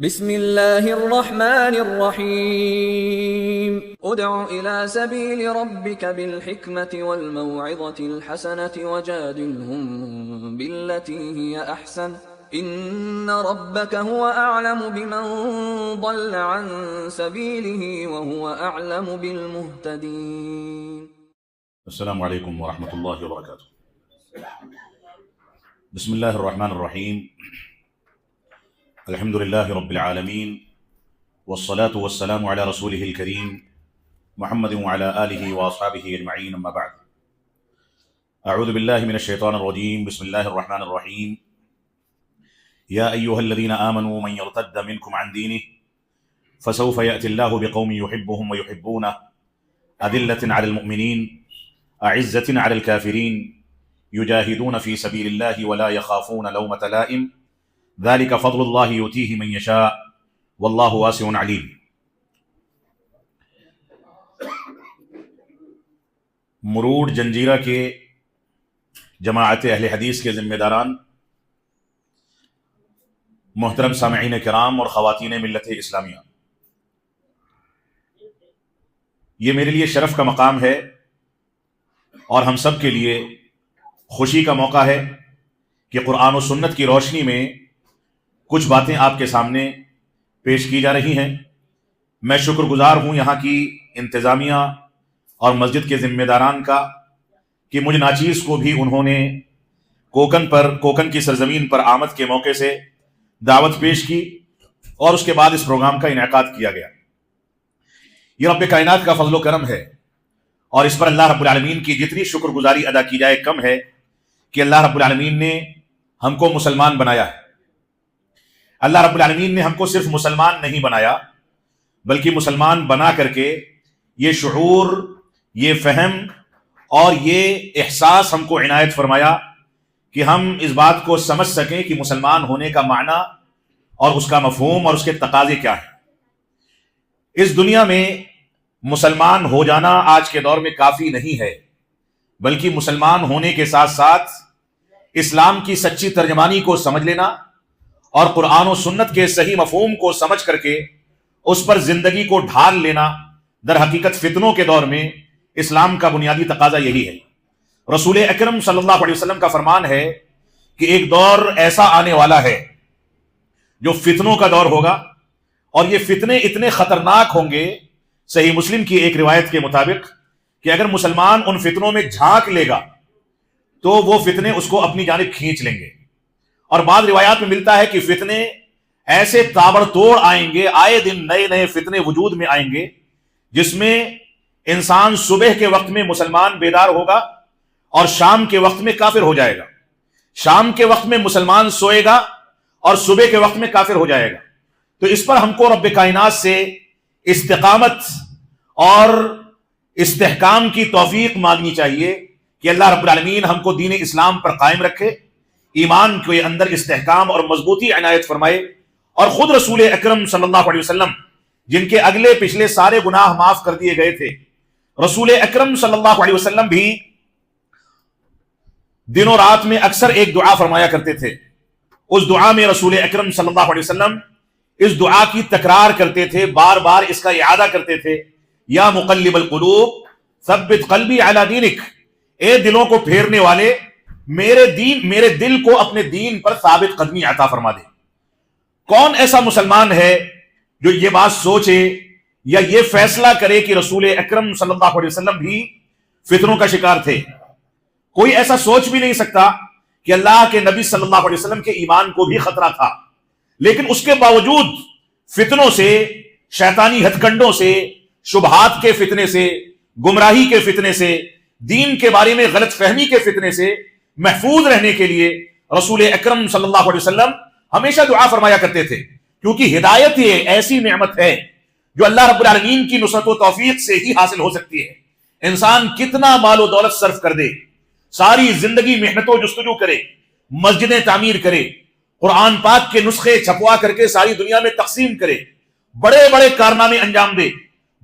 بسم اللہ الرحمن الرحیم ادع الى سبیل ربک بالحکمة والموعظة الحسنة وجادلهم بالتي هي احسن ان ربک هو اعلم بمن ضل عن سبیله وهو اعلم بالمهتدین۔ السلام علیکم ورحمۃ اللہ وبرکاتہ۔ بسم اللہ الرحمن الرحیم، الحمد للہ رب العالمین، والصلاة والسلام علی رسولہ الکریم محمد وعلی آلہ واصحابہ اجمعین، اما بعد۔ اعوذ باللہ من الشیطان الرجیم، بسم اللہ الرحمن الرحیم۔ یا ایہا الذین آمنوا من یرتد منکم عن دینہ فسوف یأتی اللہ بقوم یحبهم ویحبونہ اذلۃ علی المؤمنین اعزۃ علی الکافرین یجاہدون فی سبیل اللہ ولا یخافون لومۃ لائم ذلك فضل اللہ یؤتیہ من یشاء واللہ واسع علیم۔ مروڑ جنجیرہ کے جماعت اہل حدیث کے ذمہ داران، محترم سامعین کرام اور خواتین ملت اسلامیہ، یہ میرے لیے شرف کا مقام ہے اور ہم سب کے لیے خوشی کا موقع ہے کہ قرآن و سنت کی روشنی میں کچھ باتیں آپ کے سامنے پیش کی جا رہی ہیں۔ میں شکر گزار ہوں یہاں کی انتظامیہ اور مسجد کے ذمہ داران کا کہ مجھ ناچیز کو بھی انہوں نے کوکن کی سرزمین پر آمد کے موقع سے دعوت پیش کی اور اس کے بعد اس پروگرام کا انعقاد کیا گیا۔ یہ رب کائنات کا فضل و کرم ہے اور اس پر اللہ رب العالمین کی جتنی شکر گزاری ادا کی جائے کم ہے کہ اللہ رب العالمین نے ہم کو مسلمان بنایا ہے۔ اللہ رب العالمین نے ہم کو صرف مسلمان نہیں بنایا بلکہ مسلمان بنا کر کے یہ شعور، یہ فہم اور یہ احساس ہم کو عنایت فرمایا کہ ہم اس بات کو سمجھ سکیں کہ مسلمان ہونے کا معنی اور اس کا مفہوم اور اس کے تقاضے کیا ہیں۔ اس دنیا میں مسلمان ہو جانا آج کے دور میں کافی نہیں ہے، بلکہ مسلمان ہونے کے ساتھ ساتھ اسلام کی سچی ترجمانی کو سمجھ لینا اور قرآن و سنت کے صحیح مفہوم کو سمجھ کر کے اس پر زندگی کو ڈھال لینا، در حقیقت فتنوں کے دور میں اسلام کا بنیادی تقاضا یہی ہے۔ رسول اکرم صلی اللہ علیہ وسلم کا فرمان ہے کہ ایک دور ایسا آنے والا ہے جو فتنوں کا دور ہوگا، اور یہ فتنے اتنے خطرناک ہوں گے، صحیح مسلم کی ایک روایت کے مطابق، کہ اگر مسلمان ان فتنوں میں جھانک لے گا تو وہ فتنے اس کو اپنی جانب کھینچ لیں گے۔ اور بعض روایات میں ملتا ہے کہ فتنے ایسے تابڑ توڑ آئیں گے، آئے دن نئے نئے فتنے وجود میں آئیں گے، جس میں انسان صبح کے وقت میں مسلمان بیدار ہوگا اور شام کے وقت میں کافر ہو جائے گا، شام کے وقت میں مسلمان سوئے گا اور صبح کے وقت میں کافر ہو جائے گا۔ تو اس پر ہم کو رب کائنات سے استقامت اور استحکام کی توفیق مانگنی چاہیے کہ اللہ رب العالمین ہم کو دین اسلام پر قائم رکھے، ایمان کے اندر استحکام اور مضبوطی عنایت فرمائے، اور خود رسول اکرم صلی اللہ علیہ وسلم جن کے اگلے پچھلے سارے گناہ معاف کر دیے گئے تھے، رسول اکرم صلی اللہ علیہ وسلم بھی دن و رات میں اکثر ایک دعا فرمایا کرتے تھے۔ اس دعا میں رسول اکرم صلی اللہ علیہ وسلم اس دعا کی تکرار کرتے تھے، بار بار اس کا اعادہ کرتے تھے، یا مقلب القلوب ثبت قلبی علی دینک، اے دلوں کو پھیرنے والے میرے دل کو اپنے دین پر ثابت قدمی عطا فرما دے۔ کون ایسا مسلمان ہے جو یہ بات سوچے یا یہ فیصلہ کرے کہ رسول اکرم صلی اللہ علیہ وسلم بھی فتنوں کا شکار تھے؟ کوئی ایسا سوچ بھی نہیں سکتا کہ اللہ کے نبی صلی اللہ علیہ وسلم کے ایمان کو بھی خطرہ تھا، لیکن اس کے باوجود فتنوں سے، شیطانی ہتھ کنڈوں سے، شبہات کے فتنے سے، گمراہی کے فتنے سے، دین کے بارے میں غلط فہمی کے فتنے سے محفوظ رہنے کے لیے رسول اکرم صلی اللہ علیہ وسلم ہمیشہ دعا فرمایا کرتے تھے، کیونکہ ہدایت یہ ایسی نعمت ہے جو اللہ رب العالمین کی نصرت و توفیق سے ہی حاصل ہو سکتی ہے۔ انسان کتنا مال و دولت صرف کر دے، ساری زندگی محنت و جستجو کرے، مسجدیں تعمیر کرے، قرآن پاک کے نسخے چھپوا کر کے ساری دنیا میں تقسیم کرے، بڑے بڑے کارنامے انجام دے،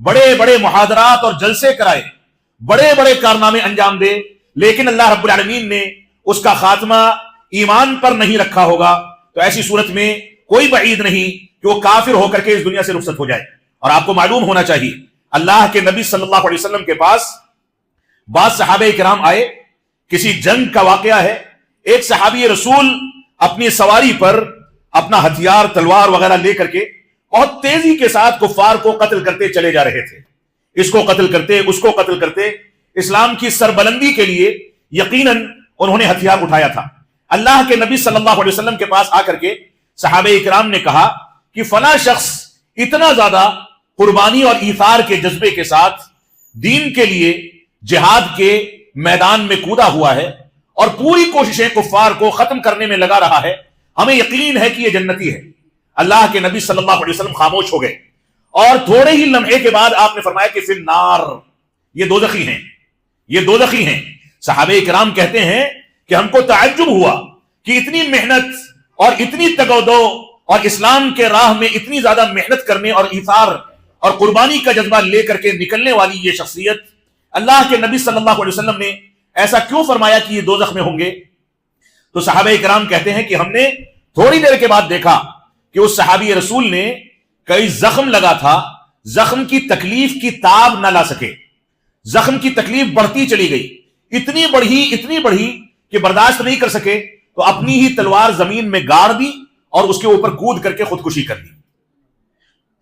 بڑے بڑے محاضرات اور جلسے کرائے، بڑے بڑے کارنامے انجام دے، لیکن اللہ رب العالمین نے اس کا خاتمہ ایمان پر نہیں رکھا ہوگا، تو ایسی صورت میں کوئی بعید نہیں کہ وہ کافر ہو کر کے اس دنیا سے رخصت ہو جائے۔ اور آپ کو معلوم ہونا چاہیے اللہ کے نبی صلی اللہ علیہ وسلم کے پاس بعض صحابہ کرام آئے، کسی جنگ کا واقعہ ہے، ایک صحابی رسول اپنی سواری پر اپنا ہتھیار تلوار وغیرہ لے کر کے بہت تیزی کے ساتھ کفار کو قتل کرتے چلے جا رہے تھے، اس کو قتل کرتے اس کو قتل کرتے، اسلام کی سربلندی کے لیے یقیناً انہوں نے ہتھیار اٹھایا تھا۔ اللہ کے نبی صلی اللہ علیہ وسلم کے پاس آ کر کے صحابہ اکرام نے کہا کہ فلاں شخص اتنا زیادہ قربانی اور ایثار کے جذبے کے ساتھ دین کے لیے جہاد کے میدان میں کودا ہوا ہے اور پوری کوششیں کفار کو ختم کرنے میں لگا رہا ہے، ہمیں یقین ہے کہ یہ جنتی ہے۔ اللہ کے نبی صلی اللہ علیہ وسلم خاموش ہو گئے اور تھوڑے ہی لمحے کے بعد آپ نے فرمایا کہ فی النار، یہ دوزخی ہیں، یہ دوزخی ہیں۔ صحابہ کرام کہتے ہیں کہ ہم کو تعجب ہوا کہ اتنی محنت اور اتنی تگودو اور اسلام کے راہ میں اتنی زیادہ محنت کرنے اور ایثار اور قربانی کا جذبہ لے کر کے نکلنے والی یہ شخصیت، اللہ کے نبی صلی اللہ علیہ وسلم نے ایسا کیوں فرمایا کہ یہ دوزخ میں ہوں گے؟ تو صحابہ کرام کہتے ہیں کہ ہم نے تھوڑی دیر کے بعد دیکھا کہ اس صحابی رسول نے کئی زخم لگا تھا، زخم کی تکلیف کی تاب نہ لا سکے، زخم کی تکلیف بڑھتی چلی گئی، اتنی بڑھی کہ برداشت نہیں کر سکے تو اپنی ہی تلوار زمین میں گاڑ دی اور اس کے اوپر کود کر کے خودکشی کر دی۔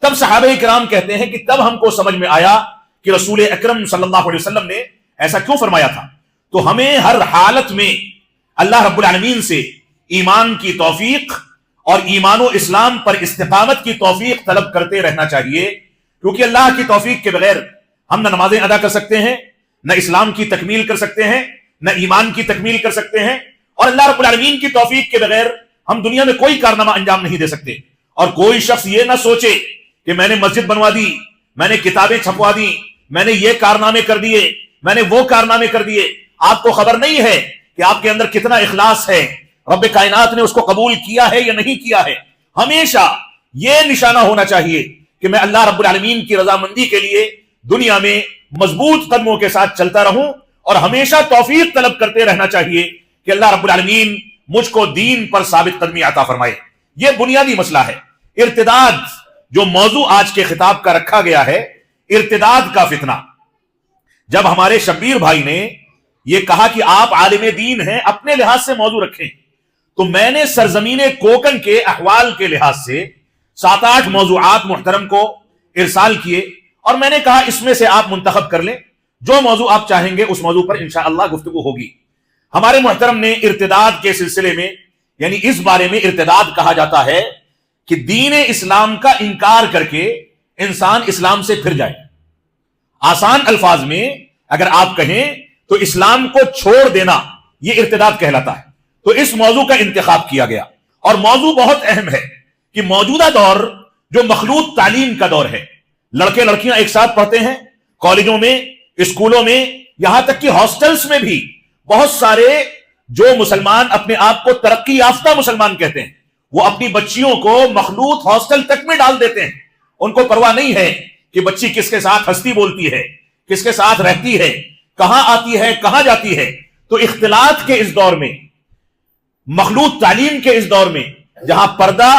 تب صحابہ کرام کہتے ہیں کہ تب ہم کو سمجھ میں آیا کہ رسول اکرم صلی اللہ علیہ وسلم نے ایسا کیوں فرمایا تھا۔ تو ہمیں ہر حالت میں اللہ رب العالمین سے ایمان کی توفیق اور ایمان و اسلام پر استقامت کی توفیق طلب کرتے رہنا چاہیے، کیونکہ اللہ کی توفیق کے بغیر ہم نہ نمازیں ادا کر سکتے ہیں، نہ اسلام کی تکمیل کر سکتے ہیں، نہ ایمان کی تکمیل کر سکتے ہیں، اور اللہ رب العالمین کی توفیق کے بغیر ہم دنیا میں کوئی کارنامہ انجام نہیں دے سکتے۔ اور کوئی شخص یہ نہ سوچے کہ میں نے مسجد بنوا دی، میں نے کتابیں چھپوا دی، میں نے یہ کارنامے کر دیے، میں نے وہ کارنامے کر دیے۔ آپ کو خبر نہیں ہے کہ آپ کے اندر کتنا اخلاص ہے، رب کائنات نے اس کو قبول کیا ہے یا نہیں کیا ہے۔ ہمیشہ یہ نشانہ ہونا چاہیے کہ میں اللہ رب العالمین کی رضامندی کے لیے دنیا میں مضبوط قدموں کے ساتھ چلتا رہوں، اور ہمیشہ توفیق طلب کرتے رہنا چاہیے کہ اللہ رب العالمین مجھ کو دین پر ثابت قدمی عطا فرمائے۔ یہ بنیادی مسئلہ ہے۔ ارتداد جو موضوع آج کے خطاب کا رکھا گیا ہے، ارتداد کا فتنہ، جب ہمارے شبیر بھائی نے یہ کہا کہ آپ عالم دین ہیں، اپنے لحاظ سے موضوع رکھیں، تو میں نے سرزمین کوکن کے احوال کے لحاظ سے 7-8 موضوعات محترم کو ارسال کیے، اور میں نے کہا اس میں سے آپ منتخب کر لیں، جو موضوع آپ چاہیں گے اس موضوع پر انشاءاللہ گفتگو ہوگی۔ ہمارے محترم نے ارتداد کے سلسلے میں، یعنی اس بارے میں ارتداد کہا جاتا ہے کہ دین اسلام کا انکار کر کے انسان اسلام سے پھر جائے۔ آسان الفاظ میں اگر آپ کہیں تو اسلام کو چھوڑ دینا یہ ارتداد کہلاتا ہے۔ تو اس موضوع کا انتخاب کیا گیا، اور موضوع بہت اہم ہے کہ موجودہ دور جو مخلوط تعلیم کا دور ہے، لڑکے لڑکیاں ایک ساتھ پڑھتے ہیں، کالجوں میں، اسکولوں میں، یہاں تک کہ ہاسٹلز میں بھی بہت سارے جو مسلمان اپنے آپ کو ترقی یافتہ مسلمان کہتے ہیں، وہ اپنی بچیوں کو مخلوط ہاسٹل تک میں ڈال دیتے ہیں۔ ان کو پرواہ نہیں ہے کہ بچی کس کے ساتھ ہنستی بولتی ہے، کس کے ساتھ رہتی ہے، کہاں آتی ہے، کہاں جاتی ہے۔ تو اختلاط کے اس دور میں، مخلوط تعلیم کے اس دور میں، جہاں پردہ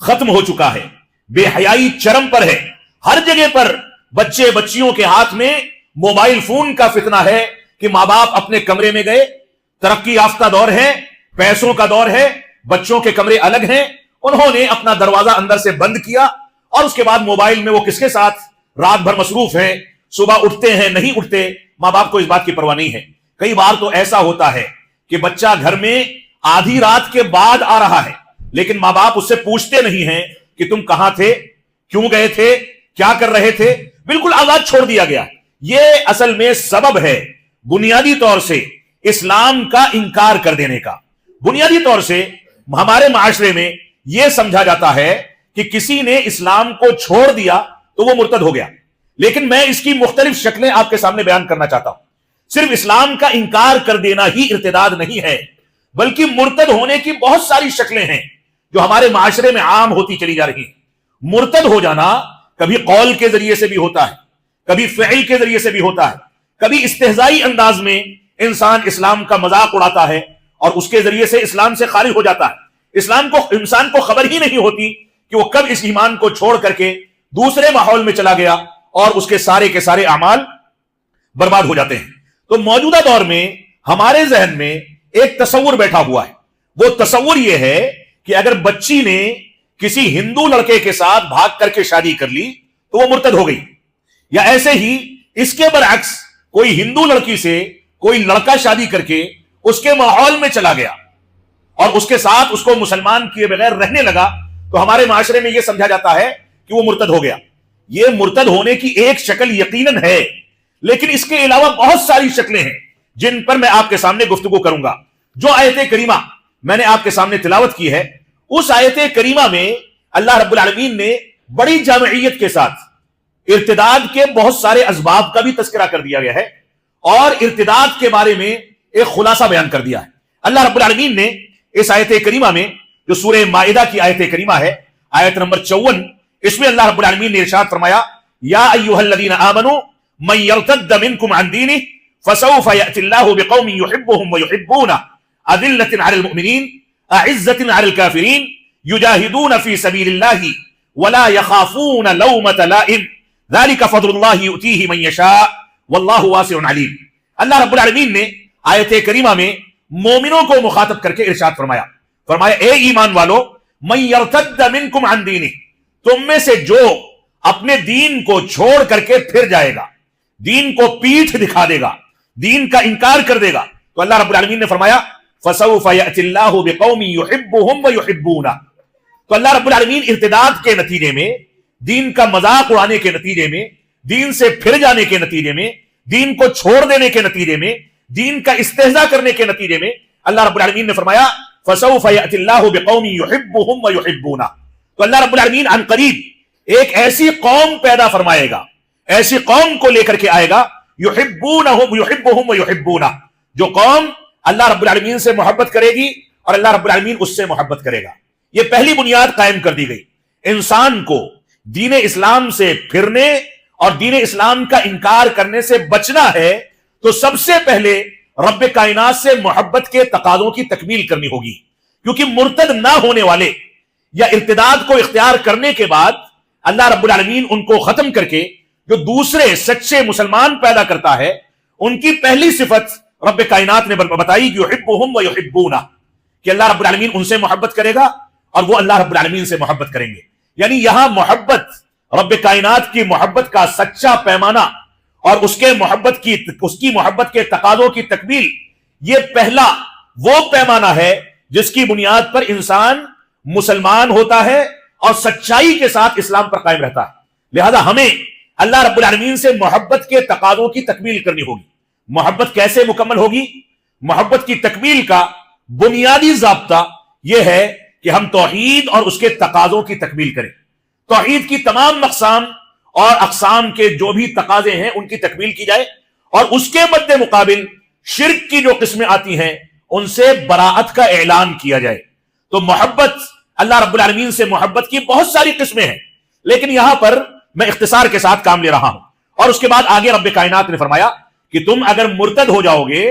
ختم ہو چکا ہے، بے حیائی چرم پر ہے، ہر جگہ پر بچے بچیوں کے ہاتھ میں موبائل فون کا فتنہ ہے کہ ماں باپ اپنے کمرے میں گئے، ترقی یافتہ دور ہے، پیسوں کا دور ہے، بچوں کے کمرے الگ ہیں، انہوں نے اپنا دروازہ اندر سے بند کیا، اور اس کے بعد موبائل میں وہ کس کے ساتھ رات بھر مصروف ہیں، صبح اٹھتے ہیں نہیں اٹھتے، ماں باپ کو اس بات کی پرواہ نہیں ہے۔ کئی بار تو ایسا ہوتا ہے کہ بچہ گھر میں آدھی رات کے بعد آ رہا ہے، لیکن ماں باپ اس سے پوچھتے نہیں ہیں کہ تم کہاں تھے، کیوں گئے تھے، کیا کر رہے تھے، بالکل آزاد چھوڑ دیا گیا۔ یہ اصل میں سبب ہے بنیادی طور سے اسلام کا انکار کر دینے کا۔ بنیادی طور سے ہمارے معاشرے میں یہ سمجھا جاتا ہے کہ کسی نے اسلام کو چھوڑ دیا تو وہ مرتد ہو گیا، لیکن میں اس کی مختلف شکلیں آپ کے سامنے بیان کرنا چاہتا ہوں۔ صرف اسلام کا انکار کر دینا ہی ارتداد نہیں ہے، بلکہ مرتد ہونے کی بہت ساری شکلیں ہیں جو ہمارے معاشرے میں عام ہوتی چلی جا رہی ہیں۔ مرتد ہو جانا کبھی قول کے ذریعے سے بھی ہوتا ہے، کبھی فعل کے ذریعے سے بھی ہوتا ہے، کبھی استہزائی انداز میں انسان اسلام کا مذاق اڑاتا ہے اور اس کے ذریعے سے اسلام سے خارج ہو جاتا ہے۔ انسان کو خبر ہی نہیں ہوتی کہ وہ کب اس ایمان کو چھوڑ کر کے دوسرے ماحول میں چلا گیا اور اس کے سارے اعمال برباد ہو جاتے ہیں۔ تو موجودہ دور میں ہمارے ذہن میں ایک تصور بیٹھا ہوا ہے، وہ تصور یہ ہے کہ اگر بچی نے کسی ہندو لڑکے کے ساتھ بھاگ کر کے شادی کر لی تو وہ مرتد ہو گئی، یا ایسے ہی اس کے برعکس کوئی ہندو لڑکی سے کوئی لڑکا شادی کر کے اس کے ماحول میں چلا گیا اور اس کے ساتھ اس کو مسلمان کیے بغیر رہنے لگا تو ہمارے معاشرے میں یہ سمجھا جاتا ہے کہ وہ مرتد ہو گیا۔ یہ مرتد ہونے کی ایک شکل یقیناً ہے، لیکن اس کے علاوہ بہت ساری شکلیں ہیں جن پر میں آپ کے سامنے گفتگو کروں گا۔ جو آیت کریمہ میں نے آپ کے سامنے تلاوت کی ہے، اس آیت کریمہ میں اللہ رب العالمین نے بڑی جامعیت کے ساتھ ارتداد کے بہت سارے اسباب کا بھی تذکرہ کر دیا گیا ہے اور ارتداد کے بارے میں ایک خلاصہ بیان کر دیا ہے۔ اللہ رب العالمین نے اس آیت کریمہ میں جو سورہ مائدہ کی آیت کریمہ ہے، آیت نمبر 54، اس میں اللہ رب العالمین نے ارشاد فرمایا، یا ایھا الذین آمنوا من یرتد منکم عن دینہ فسوف یأتی اللہ بقوم یحبهم ویحبونہ اذلۃ علی المؤمنین اعزۃ علی الکافرین یجاہدون فی سبیل اللہ ولا یخافون لومۃ لائم ذلک فضل اللہ یؤتیہ من یشاء واللہ واسع علیم۔ اللہ رب العالمین نے آیت کریمہ میں مومنوں کو مخاطب کر کے ارشاد فرمایا اے ایمان والو، من یرتد منکم عن دینہ، تم میں سے جو اپنے دین کو چھوڑ کر کے پھر جائے گا، دین کو پیٹھ دکھا دے گا، دین کا انکار کر دے گا، تو اللہ رب العالمین نے فرمایا فسوف یأتی اللہ بقوم یحبهم ویحبونہ۔ تو اللہ رب العالمین ارتداد کے نتیجے میں، دین کا مذاق اڑانے کے نتیجے میں، دین سے پھر جانے کے نتیجے میں، دین کو چھوڑ دینے کے نتیجے میں، دین کا استہزاء کرنے کے نتیجے میں اللہ رب العالمین نے فرمایا فسوف یأتی اللہ بقوم یحبهم ویحبونہ۔ تو اللہ رب العالمین عن قریب ایک ایسی قوم پیدا فرمائے گا، ایسی قوم کو لے کر کے آئے گا، یحبهم ویحبونہ، جو قوم اللہ رب العالمین سے محبت کرے گی اور اللہ رب العالمین اس سے محبت کرے گا۔ یہ پہلی بنیاد قائم کر دی گئی۔ انسان کو دین اسلام سے پھرنے اور دین اسلام کا انکار کرنے سے بچنا ہے تو سب سے پہلے رب کائنات سے محبت کے تقاضوں کی تکمیل کرنی ہوگی، کیونکہ مرتد نہ ہونے والے یا ارتداد کو اختیار کرنے کے بعد اللہ رب العالمین ان کو ختم کر کے جو دوسرے سچے مسلمان پیدا کرتا ہے، ان کی پہلی صفت رب کائنات نے بتائی کہ یحبهم ویحبونہ، کہ اللہ رب العالمین ان سے محبت کرے گا اور وہ اللہ رب العالمین سے محبت کریں گے۔ یعنی یہاں محبت، رب کائنات کی محبت کا سچا پیمانہ اور اس کی محبت کے تقاضوں کی تکمیل، یہ پہلا وہ پیمانہ ہے جس کی بنیاد پر انسان مسلمان ہوتا ہے اور سچائی کے ساتھ اسلام پر قائم رہتا ہے۔ لہذا ہمیں اللہ رب العالمین سے محبت کے تقاضوں کی تکمیل کرنی ہوگی۔ محبت کیسے مکمل ہوگی؟ محبت کی تکمیل کا بنیادی ضابطہ یہ ہے کہ ہم توحید اور اس کے تقاضوں کی تکمیل کریں۔ توحید کی تمام اقسام اور اقسام کے جو بھی تقاضے ہیں ان کی تکمیل کی جائے، اور اس کے مد مقابل شرک کی جو قسمیں آتی ہیں ان سے براءت کا اعلان کیا جائے۔ تو محبت، اللہ رب العالمین سے محبت کی بہت ساری قسمیں ہیں، لیکن یہاں پر میں اختصار کے ساتھ کام لے رہا ہوں۔ اور اس کے بعد آگے رب کائنات نے فرمایا کہ تم اگر مرتد ہو جاؤ گے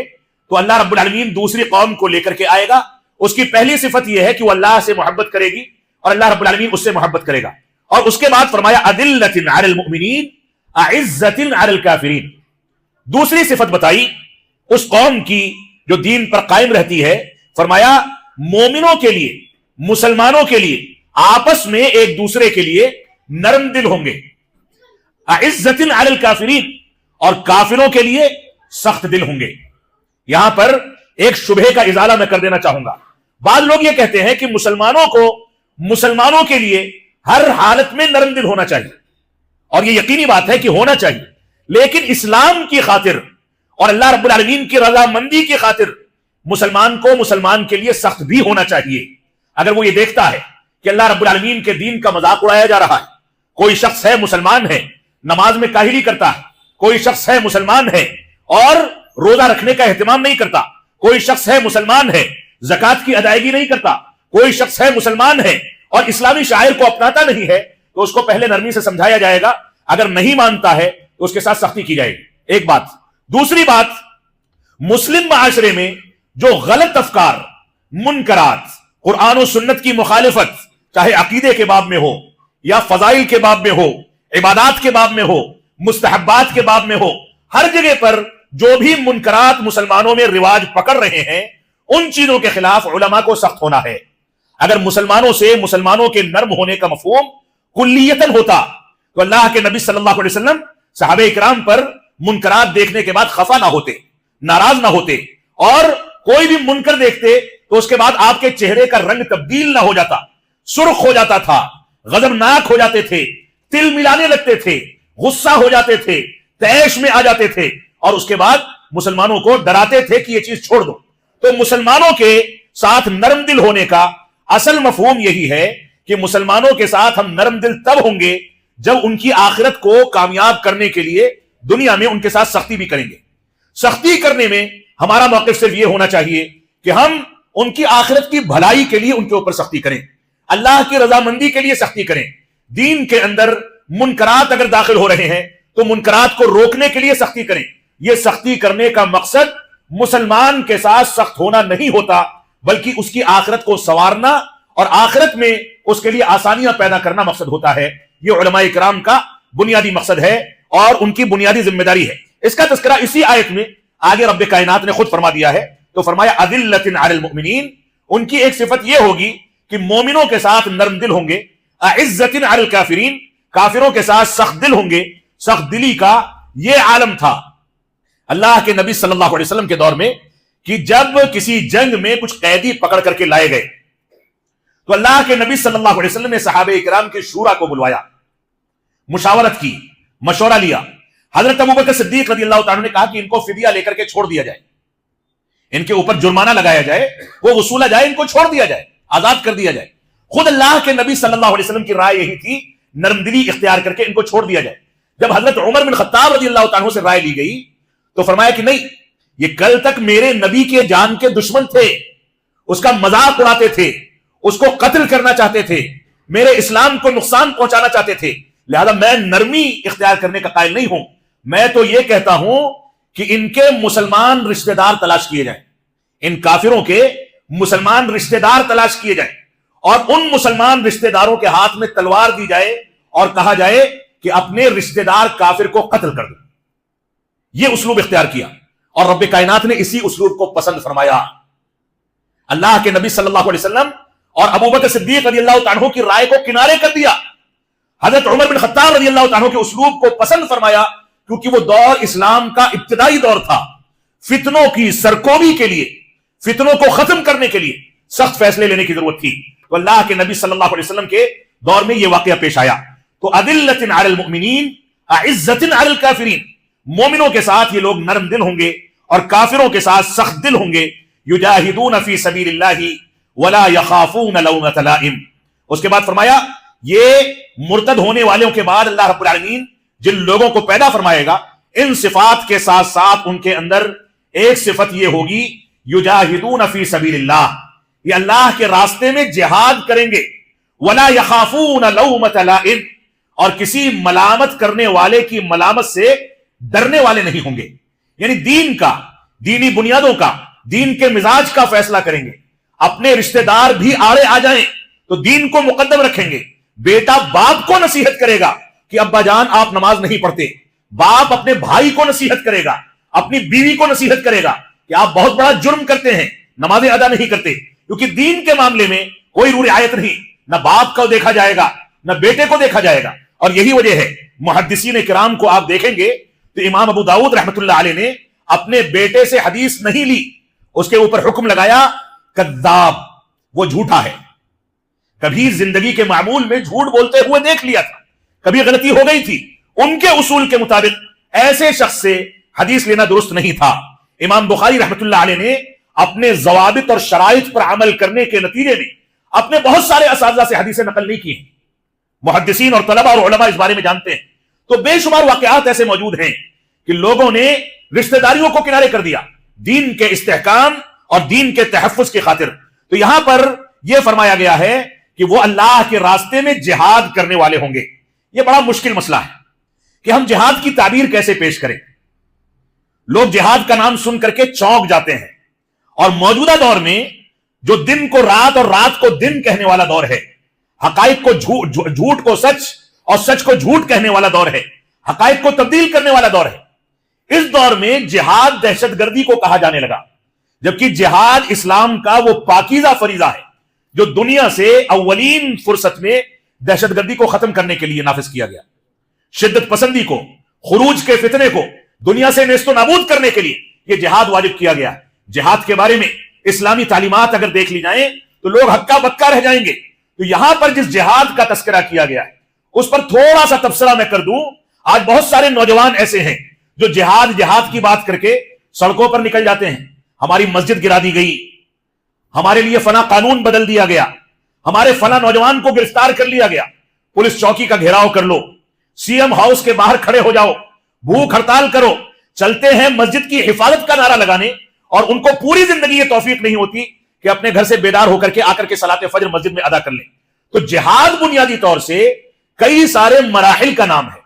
تو اللہ رب العالمین دوسری قوم کو لے کر کے آئے گا۔ اس کی پہلی صفت یہ ہے کہ وہ اللہ سے محبت کرے گی اور اللہ رب العالمین اس سے محبت کرے گا، اور اس کے بعد فرمایا اذلۃ علی المؤمنین اعزۃ علی الکافرین۔ دوسری صفت بتائی اس قوم کی جو دین پر قائم رہتی ہے، فرمایا مومنوں کے لیے، مسلمانوں کے لیے آپس میں ایک دوسرے کے لیے نرم دل ہوں گے، اعزۃ علی الکافرین، اور کافروں کے لیے سخت دل ہوں گے۔ یہاں پر ایک شبہے کا ازالہ میں کر دینا چاہوں گا۔ بعض لوگ یہ کہتے ہیں کہ مسلمانوں کے لیے ہر حالت میں نرم دل ہونا چاہیے، اور یہ یقینی بات ہے کہ ہونا چاہیے، لیکن اسلام کی خاطر اور اللہ رب العالمین کی رضامندی کی خاطر مسلمان کو مسلمان کے لیے سخت بھی ہونا چاہیے۔ اگر وہ یہ دیکھتا ہے کہ اللہ رب العالمین کے دین کا مذاق اڑایا جا رہا ہے، کوئی شخص ہے مسلمان ہے نماز میں کاہلی کرتا ہے، کوئی شخص ہے مسلمان ہے اور روزہ رکھنے کا اہتمام نہیں کرتا، کوئی شخص ہے مسلمان ہے زکوٰۃ کی ادائیگی نہیں کرتا، کوئی شخص ہے مسلمان ہے اور اسلامی شاعر کو اپناتا نہیں ہے، تو اس کو پہلے نرمی سے سمجھایا جائے گا، اگر نہیں مانتا ہے تو اس کے ساتھ سختی کی جائے گی۔ ایک بات۔ دوسری بات، مسلم معاشرے میں جو غلط افکار، منکرات، قرآن و سنت کی مخالفت، چاہے عقیدے کے باب میں ہو یا فضائل کے باب میں ہو, عبادات کے باب میں ہو, مستحبات کے باب میں ہو, ہر جگہ پر جو بھی منکرات مسلمانوں میں رواج پکڑ رہے ہیں ان چیزوں کے خلاف علماء کو سخت ہونا ہے. اگر مسلمانوں سے مسلمانوں کے نرم ہونے کا مفہوم کلیتاً ہوتا تو اللہ کے نبی صلی اللہ علیہ وسلم صحابہ اکرام پر منکرات دیکھنے کے بعد خفا نہ ہوتے, ناراض نہ ہوتے, اور کوئی بھی منکر دیکھتے تو اس کے بعد آپ کے چہرے کا رنگ تبدیل نہ ہو جاتا, سرخ ہو جاتا تھا, غضبناک ہو جاتے تھے, تل ملانے لگتے تھے, غصہ ہو جاتے تھے, طیش میں آ جاتے تھے, اور اس کے بعد مسلمانوں کو ڈراتے تھے کہ یہ چیز چھوڑ دو. تو مسلمانوں کے ساتھ نرم دل ہونے کا اصل مفہوم یہی ہے کہ مسلمانوں کے ساتھ ہم نرم دل تب ہوں گے جب ان کی آخرت کو کامیاب کرنے کے لیے دنیا میں ان کے ساتھ سختی بھی کریں گے. سختی کرنے میں ہمارا موقف صرف یہ ہونا چاہیے کہ ہم ان کی آخرت کی بھلائی کے لیے ان کے اوپر سختی کریں, اللہ کی رضامندی کے لیے سختی کریں. دین کے اندر منکرات اگر داخل ہو رہے ہیں تو منکرات کو روکنے کے لیے سختی کریں. یہ سختی کرنے کا مقصد مسلمان کے ساتھ سخت ہونا نہیں ہوتا, بلکہ اس کی آخرت کو سنوارنا اور آخرت میں اس کے لیے آسانیاں پیدا کرنا مقصد ہوتا ہے. یہ علماء کرام کا بنیادی مقصد ہے اور ان کی بنیادی ذمہ داری ہے. اس کا تذکرہ اسی آیت میں آگے رب کائنات نے خود فرما دیا ہے. تو فرمایا اذلۃ علی المؤمنین, ان کی ایک صفت یہ ہوگی کہ مومنوں کے ساتھ نرم دل ہوں گے. اعزۃ علی الکافرین, کافروں کے ساتھ سخت دل ہوں گے. سخت دلی کا یہ عالم تھا اللہ کے نبی صلی اللہ علیہ وسلم کے دور میں کہ جب کسی جنگ میں کچھ قیدی پکڑ کر کے لائے گئے تو اللہ کے نبی صلی اللہ علیہ وسلم نے صحابہ اکرام کے شورا کو بلوایا, مشاورت کی, مشورہ لیا. حضرت ابوبکر صدیق رضی اللہ تعالیٰ نے کہا کہ ان کو فدیہ لے کر کے چھوڑ دیا جائے, ان کے اوپر جرمانہ لگایا جائے, وہ وصولا جائے, ان کو چھوڑ دیا جائے, آزاد کر دیا جائے. خود اللہ کے نبی صلی اللہ علیہ وسلم کی رائے یہی تھی, نرم دلی اختیار کر کے ان کو چھوڑ دیا جائے. جب حضرت عمر بن خطاب رضی اللہ تعالیٰ سے رائے لی گئی تو فرمایا کہ نہیں, یہ کل تک میرے نبی کے جان کے دشمن تھے, اس کا مذاق اڑاتے تھے, اس کو قتل کرنا چاہتے تھے, میرے اسلام کو نقصان پہنچانا چاہتے تھے, لہذا میں نرمی اختیار کرنے کا قائل نہیں ہوں. میں تو یہ کہتا ہوں کہ ان کے مسلمان رشتہ دار تلاش کیے جائیں, ان کافروں کے مسلمان رشتہ دار تلاش کیے جائیں, اور ان مسلمان رشتہ داروں کے ہاتھ میں تلوار دی جائے اور کہا جائے کہ اپنے رشتہ دار کافر کو قتل کر دو. یہ اسلوب اختیار کیا اور رب کائنات نے اسی اسلوب کو پسند فرمایا. اللہ کے نبی صلی اللہ علیہ وسلم اور ابوبکر صدیق رضی اللہ عنہ کی رائے کو کنارے کر دیا. حضرت عمر بن خطاب رضی اللہ عنہ کے اسلوب کو پسند فرمایا, کیونکہ وہ دور اسلام کا ابتدائی دور تھا. فتنوں کی سرکوبی کے لیے, فتنوں کو ختم کرنے کے لیے سخت فیصلے لینے کی ضرورت تھی. تو اللہ کے نبی صلی اللہ علیہ وسلم کے دور میں یہ واقعہ پیش آیا. تو اذلۃ علی المؤمنین اعزۃ علی الکافرین, مومنوں کے ساتھ یہ لوگ نرم دل ہوں گے اور کافروں کے ساتھ سخت دل ہوں گے. یجاہدون فی سبیل اللہ ولا یخافون لومۃ لائم. اس کے بعد فرمایا یہ مرتد ہونے والوں کے بعد اللہ رب العالمین جن لوگوں کو پیدا فرمائے گا, ان صفات کے ساتھ ساتھ ان کے اندر ایک صفت یہ ہوگی یجاہدون فی سبیل اللہ, یہ اللہ کے راستے میں جہاد کریں گے. ولا یخافون لومۃ لائم, اور کسی ملامت کرنے والے کی ملامت سے ڈرنے والے نہیں ہوں گے. یعنی دین کا, دینی بنیادوں کا, دین کے مزاج کا فیصلہ کریں گے. اپنے رشتہ دار بھی آڑے آ جائیں تو دین کو مقدم رکھیں گے. بیٹا باپ کو نصیحت کرے گا کہ ابا جان آپ نماز نہیں پڑھتے, باپ اپنے بھائی کو نصیحت کرے گا, اپنی بیوی کو نصیحت کرے گا کہ آپ بہت بڑا جرم کرتے ہیں, نمازیں ادا نہیں کرتے. کیونکہ دین کے معاملے میں کوئی رعایت نہیں, نہ باپ کو دیکھا جائے گا نہ بیٹے کو دیکھا جائے گا. اور یہی وجہ ہے محدثین کرام کو آپ دیکھیں گے تو امام ابو داؤد رحمۃ اللہ علیہ نے اپنے بیٹے سے حدیث نہیں لی, اس کے اوپر حکم لگایا کذاب, وہ جھوٹا ہے. کبھی زندگی کے معمول میں جھوٹ بولتے ہوئے دیکھ لیا تھا, کبھی غلطی ہو گئی تھی. ان کے اصول کے مطابق ایسے شخص سے حدیث لینا درست نہیں تھا. امام بخاری رحمۃ اللہ علیہ نے اپنے ضوابط اور شرائط پر عمل کرنے کے نتیجے میں اپنے بہت سارے اساتذہ سے حدیثیں نقل نہیں کی ہیں. محدثین اور طلبہ اور علماء اس بارے میں جانتے ہیں. تو بے شمار واقعات ایسے موجود ہیں کہ لوگوں نے رشتہ داریوں کو کنارے کر دیا دین کے استحکام اور دین کے تحفظ کی خاطر. تو یہاں پر یہ فرمایا گیا ہے کہ وہ اللہ کے راستے میں جہاد کرنے والے ہوں گے. یہ بڑا مشکل مسئلہ ہے کہ ہم جہاد کی تعبیر کیسے پیش کریں. لوگ جہاد کا نام سن کر کے چونک جاتے ہیں, اور موجودہ دور میں جو دن کو رات اور رات کو دن کہنے والا دور ہے, حقائق کو جھوٹ کو سچ اور سچ کو جھوٹ کہنے والا دور ہے، حقائق کو تبدیل کرنے والا دور ہے۔ اس دور میں جہاد دہشت گردی کو کہا جانے لگا، جبکہ جہاد اسلام کا وہ پاکیزہ فریضہ ہے جو دنیا سے اولین فرصت میں دہشت گردی کو ختم کرنے کے لیے نافذ کیا گیا، شدت پسندی کو، خروج کے فتنے کو دنیا سے نیست و نابود کرنے کے لیے یہ جہاد واجب کیا گیا ہے۔ جہاد کے بارے میں اسلامی تعلیمات اگر دیکھ لی جائیں تو لوگ ہکا بکا رہ جائیں گے۔ تو یہاں پر جس جہاد کا تذکرہ کیا گیا ہے اس پر تھوڑا سا تبصرہ میں کر دوں۔ آج بہت سارے نوجوان ایسے ہیں جو جہاد کی بات کر کے سڑکوں پر نکل جاتے ہیں، ہماری مسجد گرا دی گئی، ہمارے لیے فلاں قانون بدل دیا گیا، ہمارے فلاں نوجوان کو گرفتار کر لیا گیا، پولیس چوکی کا گھیراؤ کر لو، سی ایم ہاؤس کے باہر کھڑے ہو جاؤ، بھوک ہڑتال کرو، چلتے ہیں مسجد کی حفاظت کا نعرہ لگانے، اور ان کو پوری زندگی یہ توفیق نہیں ہوتی کہ اپنے گھر سے بیدار ہو کر کے آ کر کے صلاۃ فجر مسجد میں ادا کر لیں۔ تو جہاد بنیادی طور سے کئی سارے مراحل کا نام ہے۔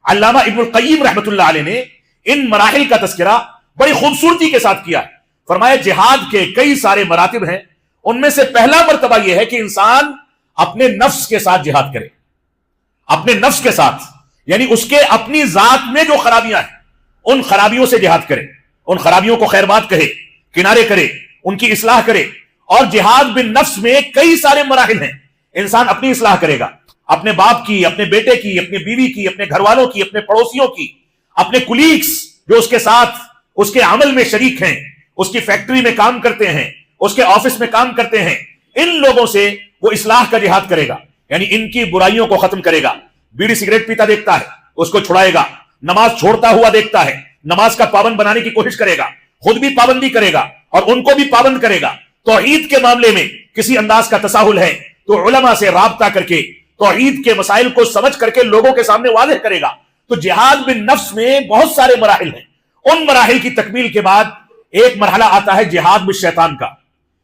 علامہ ابن القیم رحمۃ اللہ علیہ نے ان مراحل کا تذکرہ بڑی خوبصورتی کے ساتھ کیا ہے۔ فرمایا جہاد کے کئی سارے مراتب ہیں، ان میں سے پہلا مرتبہ یہ ہے کہ انسان اپنے نفس کے ساتھ جہاد کرے، اپنے نفس کے ساتھ، یعنی اس کے اپنی ذات میں جو خرابیاں ہیں ان خرابیوں سے جہاد کرے، ان خرابیوں کو خیر بات کہے، کنارے کرے، ان کی اصلاح کرے۔ اور جہاد بالنفس میں کئی سارے مراحل ہیں۔ انسان اپنی اصلاح کرے گا، اپنے باپ کی، اپنے بیٹے کی، اپنی بیوی کی، اپنے گھر والوں کی، اپنے پڑوسیوں کی، اپنے کولیگز جو اس کے ساتھ اس کے عمل میں شریک ہیں، اس کی فیکٹری میں کام کرتے ہیں، اس کے آفس میں کام کرتے ہیں، ان لوگوں سے وہ اصلاح کا جہاد کرے گا، یعنی ان کی برائیوں کو ختم کرے گا۔ بیڑی سگریٹ پیتا دیکھتا ہے اس کو چھڑائے گا، نماز چھوڑتا ہوا دیکھتا ہے نماز کا پابند بنانے کی کوشش کرے گا، خود بھی پابندی کرے گا اور ان کو بھی پابند کرے گا۔ توحید کے معاملے میں کسی انداز کا تساہل ہے تو علماء سے رابطہ کر کے توحید کے مسائل کو سمجھ کر کے لوگوں کے سامنے واضح کرے گا۔ تو جہاد بالنفس میں بہت سارے مراحل ہیں۔ ان مراحل کی تکمیل کے بعد ایک مرحلہ آتا ہے جہاد بالشیطان کا،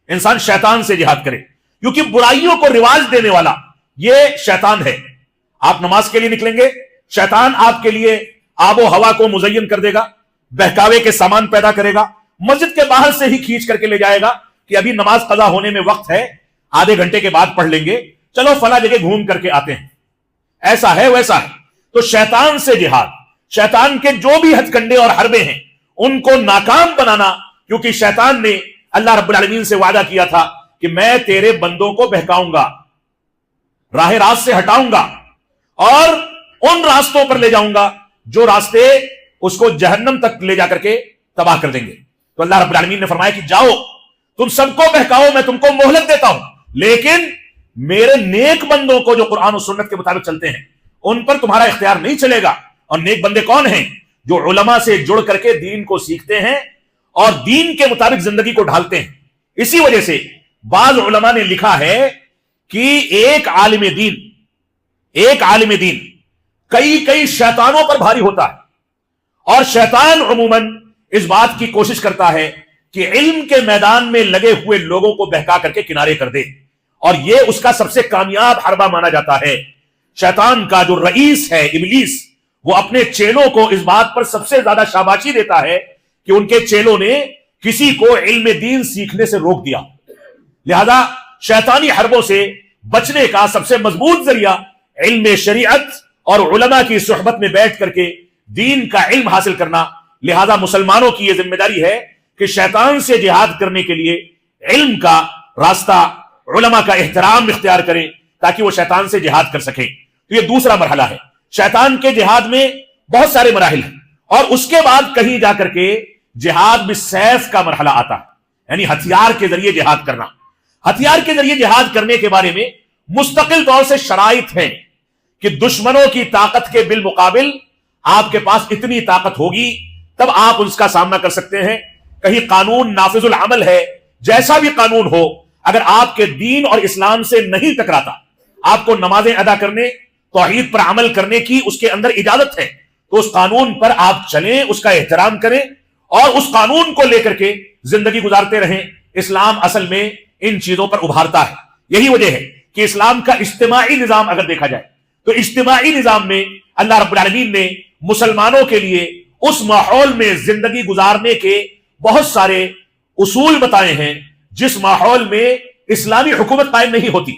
انسان شیطان سے جہاد کرے، کیونکہ برائیوں کو رواج دینے والا یہ شیطان ہے۔ آپ نماز کے لیے نکلیں گے، شیطان آپ کے لیے آب و ہوا کو مزین کر دے گا، بہکاوے کے سامان پیدا کرے گا، مسجد کے باہر سے ہی کھینچ کر کے لے جائے گا کہ ابھی نماز قضا ہونے میں وقت ہے، آدھے گھنٹے کے بعد پڑھ لیں گے، چلو فلاں جگہ گھوم کر کے آتے ہیں، ایسا ہے ویسا ہے۔ تو شیطان سے جہاد، شیطان کے جو بھی ہتھ کنڈے اور حربے ہیں ان کو ناکام بنانا، کیونکہ شیطان نے اللہ رب العالمین سے وعدہ کیا تھا کہ میں تیرے بندوں کو بہکاؤں گا، راہ راست سے ہٹاؤں گا اور ان راستوں پر لے جاؤں گا جو راستے اس کو جہنم تک لے جا کر کے تباہ کر دیں گے۔ تو اللہ رب العالمین نے فرمایا کہ جاؤ تم سب کو بہکاؤ، میں تم کو مہلت دیتا ہوں، لیکن میرے نیک بندوں کو جو قرآن و سنت کے مطابق چلتے ہیں ان پر تمہارا اختیار نہیں چلے گا۔ اور نیک بندے کون ہیں؟ جو علماء سے جڑ کر کے دین کو سیکھتے ہیں اور دین کے مطابق زندگی کو ڈھالتے ہیں۔ اسی وجہ سے بعض علماء نے لکھا ہے کہ ایک عالم دین کئی شیطانوں پر بھاری ہوتا ہے، اور شیطان عموماً اس بات کی کوشش کرتا ہے کہ علم کے میدان میں لگے ہوئے لوگوں کو بہکا کر کے کنارے کر دے، اور یہ اس کا سب سے کامیاب حربہ مانا جاتا ہے۔ شیطان کا جو رئیس ہے ابلیس، وہ اپنے چیلوں کو اس بات پر سب سے زیادہ شاباشی دیتا ہے کہ ان کے چیلوں نے کسی کو علم دین سیکھنے سے روک دیا۔ لہذا شیطانی حربوں سے بچنے کا سب سے مضبوط ذریعہ علم شریعت اور علماء کی صحبت میں بیٹھ کر کے دین کا علم حاصل کرنا۔ لہذا مسلمانوں کی یہ ذمہ داری ہے کہ شیطان سے جہاد کرنے کے لیے علم کا راستہ، علماء کا احترام اختیار کریں تاکہ وہ شیطان سے جہاد کر سکیں۔ تو یہ دوسرا مرحلہ ہے۔ شیطان کے جہاد میں بہت سارے مراحل ہیں، اور اس کے بعد کہیں جا کر کے جہاد بالسیف کا مرحلہ آتا ہے، یعنی ہتھیار کے ذریعے جہاد کرنا۔ ہتھیار کے ذریعے جہاد کرنے کے بارے میں مستقل طور سے شرائط ہیں کہ دشمنوں کی طاقت کے بالمقابل آپ کے پاس اتنی طاقت ہوگی تب آپ اس کا سامنا کر سکتے ہیں۔ کہیں قانون نافذ العمل ہے، جیسا بھی قانون ہو، اگر آپ کے دین اور اسلام سے نہیں ٹکراتا، آپ کو نمازیں ادا کرنے، توحید پر عمل کرنے کی اس کے اندر اجازت ہے، تو اس قانون پر آپ چلیں، اس کا احترام کریں اور اس قانون کو لے کر کے زندگی گزارتے رہیں۔ اسلام اصل میں ان چیزوں پر ابھارتا ہے۔ یہی وجہ ہے کہ اسلام کا اجتماعی نظام اگر دیکھا جائے تو اجتماعی نظام میں اللہ رب العالمین نے مسلمانوں کے لیے اس ماحول میں زندگی گزارنے کے بہت سارے اصول بتائے ہیں جس ماحول میں اسلامی حکومت قائم نہیں ہوتی،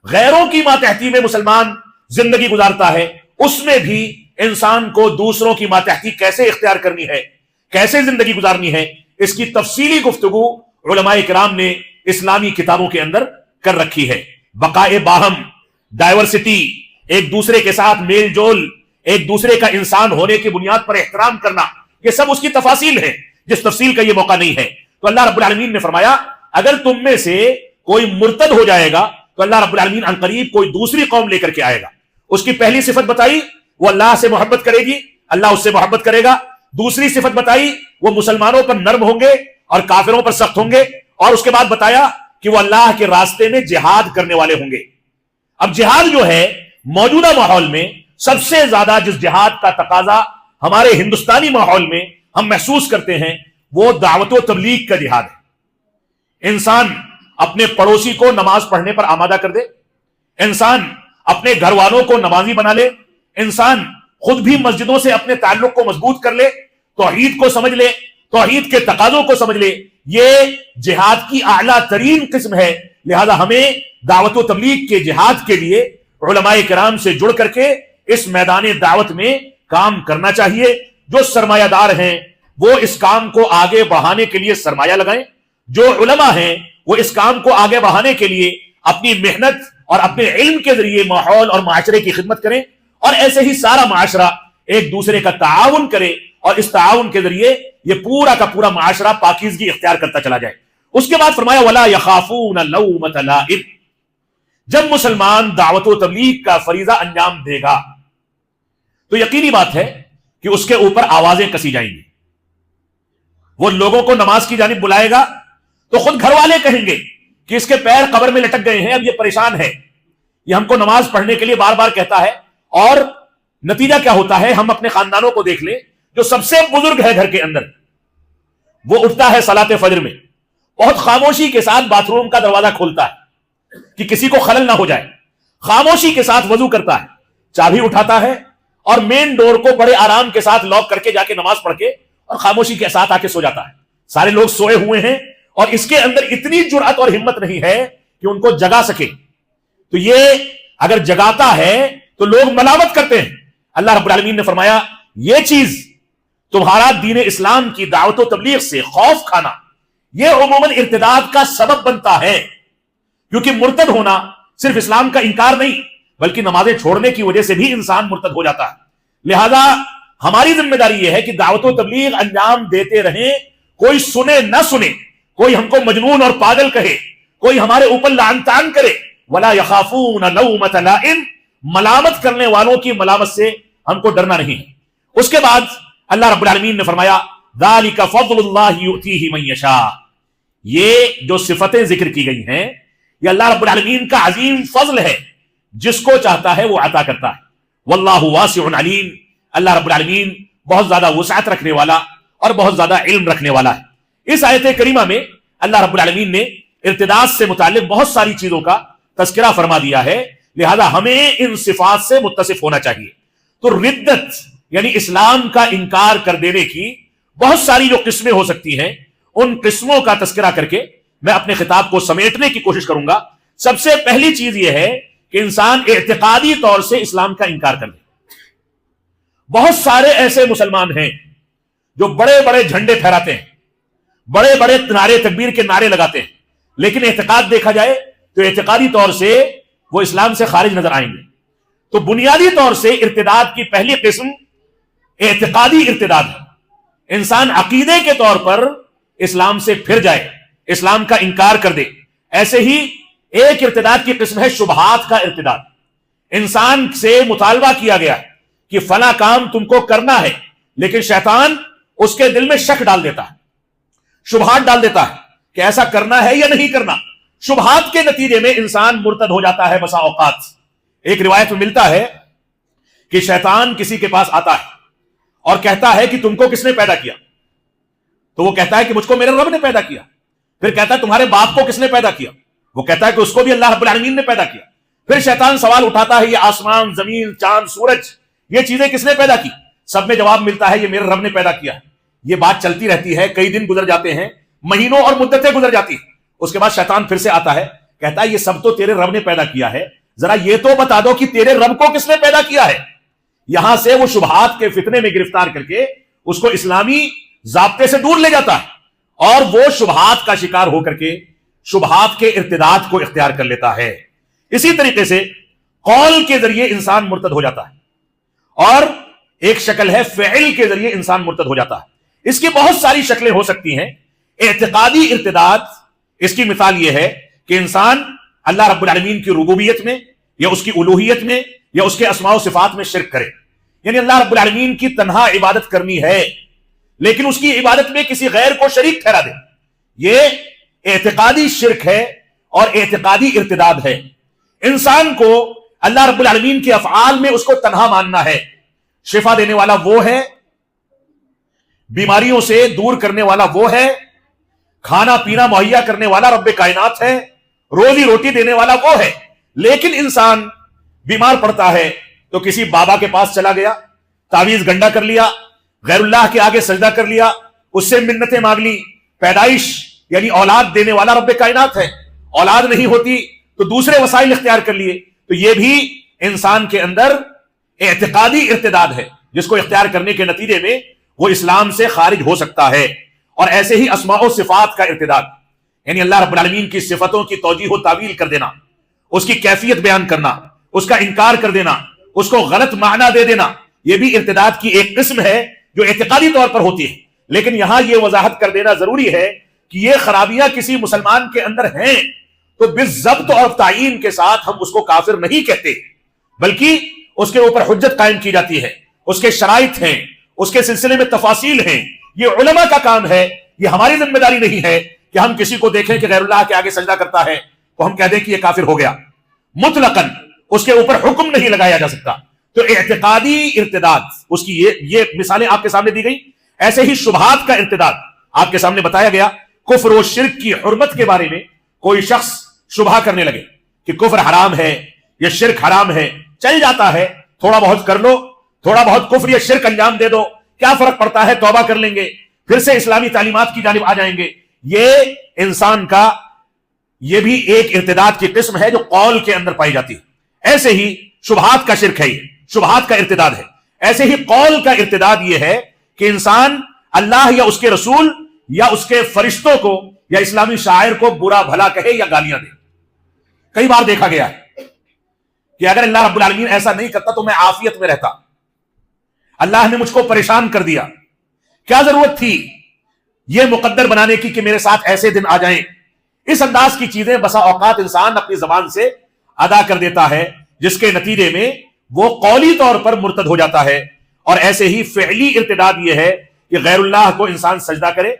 غیروں کی ماتحتی میں مسلمان زندگی گزارتا ہے، اس میں بھی انسان کو دوسروں کی ماتحتی کیسے اختیار کرنی ہے، کیسے زندگی گزارنی ہے، اس کی تفصیلی گفتگو علماء کرام نے اسلامی کتابوں کے اندر کر رکھی ہے۔ بقائے باہم، ڈائیورسٹی، ایک دوسرے کے ساتھ میل جول، ایک دوسرے کا انسان ہونے کی بنیاد پر احترام کرنا، یہ سب اس کی تفاصیل ہے، جس تفصیل کا یہ موقع نہیں ہے۔ تو اللہ رب العالمین نے فرمایا اگر تم میں سے کوئی مرتد ہو جائے گا تو اللہ رب العالمین عنقریب کوئی دوسری قوم لے کر کے آئے گا۔ اس کی پہلی صفت بتائی وہ اللہ سے محبت کرے گی، اللہ اس سے محبت کرے گا۔ دوسری صفت بتائی وہ مسلمانوں پر نرم ہوں گے اور کافروں پر سخت ہوں گے، اور اس کے بعد بتایا کہ وہ اللہ کے راستے میں جہاد کرنے والے ہوں گے۔ اب جہاد جو ہے موجودہ ماحول میں سب سے زیادہ جس جہاد کا تقاضا ہمارے ہندوستانی ماحول میں ہم محسوس کرتے ہیں وہ دعوت و تبلیغ کا جہاد ہے۔ انسان اپنے پڑوسی کو نماز پڑھنے پر آمادہ کر دے، انسان اپنے گھر والوں کو نمازی بنا لے، انسان خود بھی مسجدوں سے اپنے تعلق کو مضبوط کر لے، توحید کو سمجھ لے، توحید کے تقاضوں کو سمجھ لے، یہ جہاد کی اعلیٰ ترین قسم ہے۔ لہذا ہمیں دعوت و تبلیغ کے جہاد کے لیے علماء کرام سے جڑ کر کے اس میدان دعوت میں کام کرنا چاہیے۔ جو سرمایہ دار ہیں وہ اس کام کو آگے بڑھانے کے لیے سرمایہ لگائیں، جو علماء ہیں وہ اس کام کو آگے بڑھانے کے لیے اپنی محنت اور اپنے علم کے ذریعے ماحول اور معاشرے کی خدمت کریں، اور ایسے ہی سارا معاشرہ ایک دوسرے کا تعاون کرے، اور اس تعاون کے ذریعے یہ پورا کا پورا معاشرہ پاکیزگی اختیار کرتا چلا جائے۔ اس کے بعد فرمایا وَلَا يَخَافُونَ لَوْمَةَ لَائِمٍ۔ جب مسلمان دعوت و تبلیغ کا فریضہ انجام دے گا تو یقینی بات ہے کہ اس کے اوپر آوازیں کسی جائیں گی۔ وہ لوگوں کو نماز کی جانب بلائے گا تو خود گھر والے کہیں گے کہ اس کے پیر قبر میں لٹک گئے ہیں، اب یہ پریشان ہے، یہ ہم کو نماز پڑھنے کے لیے بار بار کہتا ہے۔ اور نتیجہ کیا ہوتا ہے؟ ہم اپنے خاندانوں کو دیکھ لیں، جو سب سے بزرگ ہے گھر کے اندر، وہ اٹھتا ہے صلاۃ فجر میں، بہت خاموشی کے ساتھ باتھ روم کا دروازہ کھولتا ہے کہ کسی کو خلل نہ ہو جائے، خاموشی کے ساتھ وضو کرتا ہے، چابی اٹھاتا ہے اور مین ڈور کو بڑے آرام کے ساتھ لاک کر کے جا کے نماز پڑھ کے اور خاموشی کے ساتھ آ کے سو جاتا ہے۔ سارے لوگ سوئے ہوئے ہیں اور اس کے اندر اتنی جرأت اور ہمت نہیں ہے کہ ان کو جگا سکے۔ تو یہ اگر جگاتا ہے تو لوگ ملامت کرتے ہیں۔ اللہ رب العالمین نے فرمایا یہ چیز تمہارا دین اسلام کی دعوت و تبلیغ سے خوف کھانا، یہ عموماً ارتداد کا سبب بنتا ہے، کیونکہ مرتد ہونا صرف اسلام کا انکار نہیں بلکہ نمازیں چھوڑنے کی وجہ سے بھی انسان مرتد ہو جاتا ہے۔ لہذا ہماری ذمہ داری یہ ہے کہ دعوت و تبلیغ انجام دیتے رہیں، کوئی سنے نہ سنے، کوئی ہم کو مجنون اور پاگل کہے، کوئی ہمارے اوپر لعن طعن کرے، ولا یخافون لومۃ لائم، ملامت کرنے والوں کی ملامت سے ہم کو ڈرنا نہیں ہے۔ اس کے بعد اللہ رب العالمین نے فرمایا ذالک فضل اللہ یؤتیہ من یشاء۔ یہ جو صفتیں ذکر کی گئی ہیں یہ اللہ رب العالمین کا عظیم فضل ہے، جس کو چاہتا ہے وہ عطا کرتا ہے۔ واللہ واسع علیم، اللہ رب العالمین بہت زیادہ وسعت رکھنے والا اور بہت زیادہ علم رکھنے والا ہے۔ اس آیت کریمہ میں اللہ رب العالمین نے ارتداد سے متعلق بہت ساری چیزوں کا تذکرہ فرما دیا ہے، لہذا ہمیں ان صفات سے متصف ہونا چاہیے۔ تو ردت یعنی اسلام کا انکار کر دینے کی بہت ساری جو قسمیں ہو سکتی ہیں، ان قسموں کا تذکرہ کر کے میں اپنے خطاب کو سمیٹنے کی کوشش کروں گا۔ سب سے پہلی چیز یہ ہے کہ انسان اعتقادی طور سے اسلام کا انکار کر دے۔ بہت سارے ایسے مسلمان ہیں جو بڑے بڑے جھنڈے پھہراتے ہیں، بڑے بڑے نعرے تکبیر کے نعرے لگاتے ہیں، لیکن اعتقاد دیکھا جائے تو اعتقادی طور سے وہ اسلام سے خارج نظر آئیں گے۔ تو بنیادی طور سے ارتداد کی پہلی قسم اعتقادی ارتداد ہے، انسان عقیدے کے طور پر اسلام سے پھر جائے، اسلام کا انکار کر دے۔ ایسے ہی ایک ارتداد کی قسم ہے شبہات کا ارتداد۔ انسان سے مطالبہ کیا گیا کہ فلاں کام تم کو کرنا ہے، لیکن شیطان اس کے دل میں شک ڈال دیتا ہے، شبہات ڈال دیتا ہے کہ ایسا کرنا ہے یا نہیں کرنا۔ شبہات کے نتیجے میں انسان مرتد ہو جاتا ہے بسا اوقات۔ ایک روایت میں ملتا ہے کہ شیطان کسی کے پاس آتا ہے اور کہتا ہے کہ تم کو کس نے پیدا کیا؟ تو وہ کہتا ہے کہ مجھ کو میرے رب نے پیدا کیا۔ پھر کہتا ہے تمہارے باپ کو کس نے پیدا کیا؟ وہ کہتا ہے کہ اس کو بھی اللہ رب العالمین نے پیدا کیا۔ پھر شیطان سوال اٹھاتا ہے یہ آسمان، زمین، چاند، سورج، یہ چیزیں کس نے پیدا کی؟ سب میں جواب ملتا ہے یہ میرے رب نے پیدا کیا ہے۔ یہ بات چلتی رہتی ہے، کئی دن گزر جاتے ہیں، مہینوں اور مدتیں گزر جاتی ہیں۔ اس کے بعد شیطان پھر سے آتا ہے، کہتا ہے یہ سب تو تیرے رب نے پیدا کیا ہے، ذرا یہ تو بتا دو کہ تیرے رب کو کس نے پیدا کیا ہے۔ یہاں سے وہ شبہات کے فتنے میں گرفتار کر کے اس کو اسلامی ضابطے سے دور لے جاتا ہے، اور وہ شبہات کا شکار ہو کر کے شبہات کے ارتداد کو اختیار کر لیتا ہے۔ اسی طریقے سے قول کے ذریعے انسان مرتد ہو جاتا ہے، اور ایک شکل ہے فعل کے ذریعے انسان مرتد ہو جاتا ہے۔ اس کی بہت ساری شکلیں ہو سکتی ہیں۔ اعتقادی ارتداد، اس کی مثال یہ ہے کہ انسان اللہ رب العالمین کی ربوبیت میں یا اس کی الوہیت میں یا اس کے اسماء و صفات میں شرک کرے، یعنی اللہ رب العالمین کی تنہا عبادت کرنی ہے لیکن اس کی عبادت میں کسی غیر کو شریک ٹھہرا دے، یہ اعتقادی شرک ہے اور اعتقادی ارتداد ہے۔ انسان کو اللہ رب العالمین کے افعال میں اس کو تنہا ماننا ہے۔ شفا دینے والا وہ ہے، بیماریوں سے دور کرنے والا وہ ہے، کھانا پینا مہیا کرنے والا رب کائنات ہے، روزی روٹی دینے والا وہ ہے، لیکن انسان بیمار پڑتا ہے تو کسی بابا کے پاس چلا گیا، تعویذ گنڈا کر لیا، غیر اللہ کے آگے سجدہ کر لیا، اس سے منتیں مانگ لی۔ پیدائش یعنی اولاد دینے والا رب کائنات ہے، اولاد نہیں ہوتی تو دوسرے وسائل اختیار کر لیے، تو یہ بھی انسان کے اندر اعتقادی ارتداد ہے جس کو اختیار کرنے کے نتیجے میں وہ اسلام سے خارج ہو سکتا ہے۔ اور ایسے ہی اسماء و صفات کا ارتداد، یعنی اللہ رب العالمین کی صفتوں کی توجیہ و تعویل کر دینا، اس کی کیفیت بیان کرنا، اس کا انکار کر دینا، اس کو غلط معنی دے دینا، یہ بھی ارتداد کی ایک قسم ہے جو اعتقادی طور پر ہوتی ہے۔ لیکن یہاں یہ وضاحت کر دینا ضروری ہے کہ یہ خرابیاں کسی مسلمان کے اندر ہیں تو بالضبط اور تعین کے ساتھ ہم اس کو کافر نہیں کہتے، بلکہ اس کے اوپر حجت قائم کی جاتی ہے، اس کے شرائط ہیں، اس کے سلسلے میں تفاصیل ہیں، یہ علماء کا کام ہے، یہ ہماری ذمہ داری نہیں ہے کہ ہم کسی کو دیکھیں کہ غیر اللہ کے آگے سجدہ کرتا ہے تو ہم کہہ دیں کہ یہ کافر ہو گیا۔ مطلقاً اس کے اوپر حکم نہیں لگایا جا سکتا۔ تو اعتقادی ارتداد، اس کی یہ مثالیں آپ کے سامنے دی گئی۔ ایسے ہی شبہات کا ارتداد آپ کے سامنے بتایا گیا۔ کفر و شرک کی حرمت کے بارے میں کوئی شخص شبہ کرنے لگے کہ کفر حرام ہے یا شرک حرام ہے، چل جاتا ہے، تھوڑا بہت کر لو، تھوڑا بہت کفر یا شرک انجام دے دو، کیا فرق پڑتا ہے، توبہ کر لیں گے، پھر سے اسلامی تعلیمات کی جانب آ جائیں گے۔ یہ انسان کا یہ بھی ایک ارتداد کی قسم ہے جو قول کے اندر پائی جاتی ہے۔ ایسے ہی شبہات کا شرک ہے، یہ شبہات کا ارتداد ہے۔ ایسے ہی قول کا ارتداد یہ ہے کہ انسان اللہ یا اس کے رسول یا اس کے فرشتوں کو یا اسلامی شاعر کو برا بھلا کہے یا گالیاں دے۔ کئی بار دیکھا گیا ہے کہ اگر اللہ رب العالمین ایسا نہیں کرتا تو میں عافیت میں رہتا، اللہ نے مجھ کو پریشان کر دیا، کیا ضرورت تھی یہ مقدر بنانے کی کہ میرے ساتھ ایسے دن آ جائیں۔ اس انداز کی چیزیں بسا اوقات انسان اپنی زبان سے ادا کر دیتا ہے، جس کے نتیجے میں وہ قولی طور پر مرتد ہو جاتا ہے۔ اور ایسے ہی فعلی ارتداد یہ ہے کہ غیر اللہ کو انسان سجدہ کرے،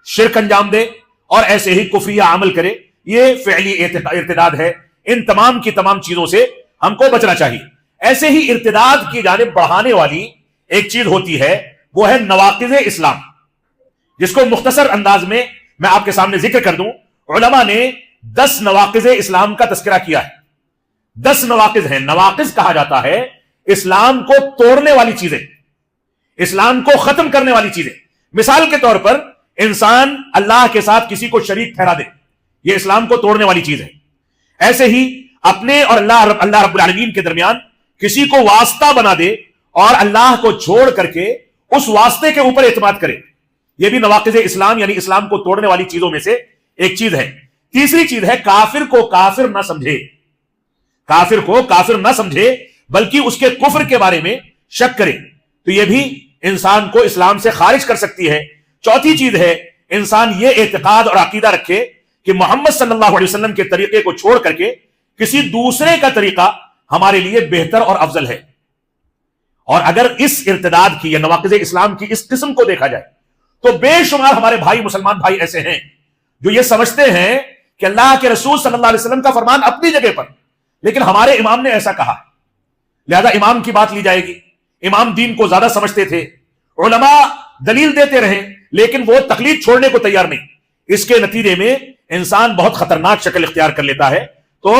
شرک انجام دے، اور ایسے ہی کفریہ عمل کرے، یہ فعلی ارتداد ہے۔ ان تمام کی تمام چیزوں سے ہم کو بچنا چاہیے۔ ایسے ہی ارتداد کی جانب بڑھانے والی ایک چیز ہوتی ہے، وہ ہے نواقض اسلام، جس کو مختصر انداز میں میں آپ کے سامنے ذکر کر دوں۔ علماء نے 10 نواقض اسلام کا تذکرہ کیا ہے۔ 10 نواقض ہیں۔ نواقض کہا جاتا ہے اسلام کو توڑنے والی چیزیں، اسلام کو ختم کرنے والی چیزیں۔ مثال کے طور پر انسان اللہ کے ساتھ کسی کو شریک ٹھہرا دے، یہ اسلام کو توڑنے والی چیز ہے۔ ایسے ہی اپنے اور اللہ رب العالمین کے درمیان کسی کو واسطہ بنا دے اور اللہ کو چھوڑ کر کے اس واسطے کے اوپر اعتماد کرے، یہ بھی نواقض اسلام یعنی اسلام کو توڑنے والی چیزوں میں سے ایک چیز ہے۔ تیسری چیز ہے کافر کو کافر نہ سمجھے، کافر کو کافر نہ سمجھے بلکہ اس کے کفر کے بارے میں شک کرے، تو یہ بھی انسان کو اسلام سے خارج کر سکتی ہے۔ چوتھی چیز ہے انسان یہ اعتقاد اور عقیدہ رکھے کہ محمد صلی اللہ علیہ وسلم کے طریقے کو چھوڑ کر کے کسی دوسرے کا طریقہ ہمارے لیے بہتر اور افضل ہے۔ اور اگر اس ارتداد کی یا نواقض اسلام کی اس قسم کو دیکھا جائے تو بے شمار ہمارے بھائی مسلمان بھائی ایسے ہیں جو یہ سمجھتے ہیں کہ اللہ کے رسول صلی اللہ علیہ وسلم کا فرمان اپنی جگہ پر، لیکن ہمارے امام نے ایسا کہا، لہذا امام کی بات لی جائے گی۔ امام دین کو زیادہ سمجھتے تھے، علماء دلیل دیتے رہے لیکن وہ تقلید چھوڑنے کو تیار نہیں۔ اس کے نتیجے میں انسان بہت خطرناک شکل اختیار کر لیتا ہے۔ تو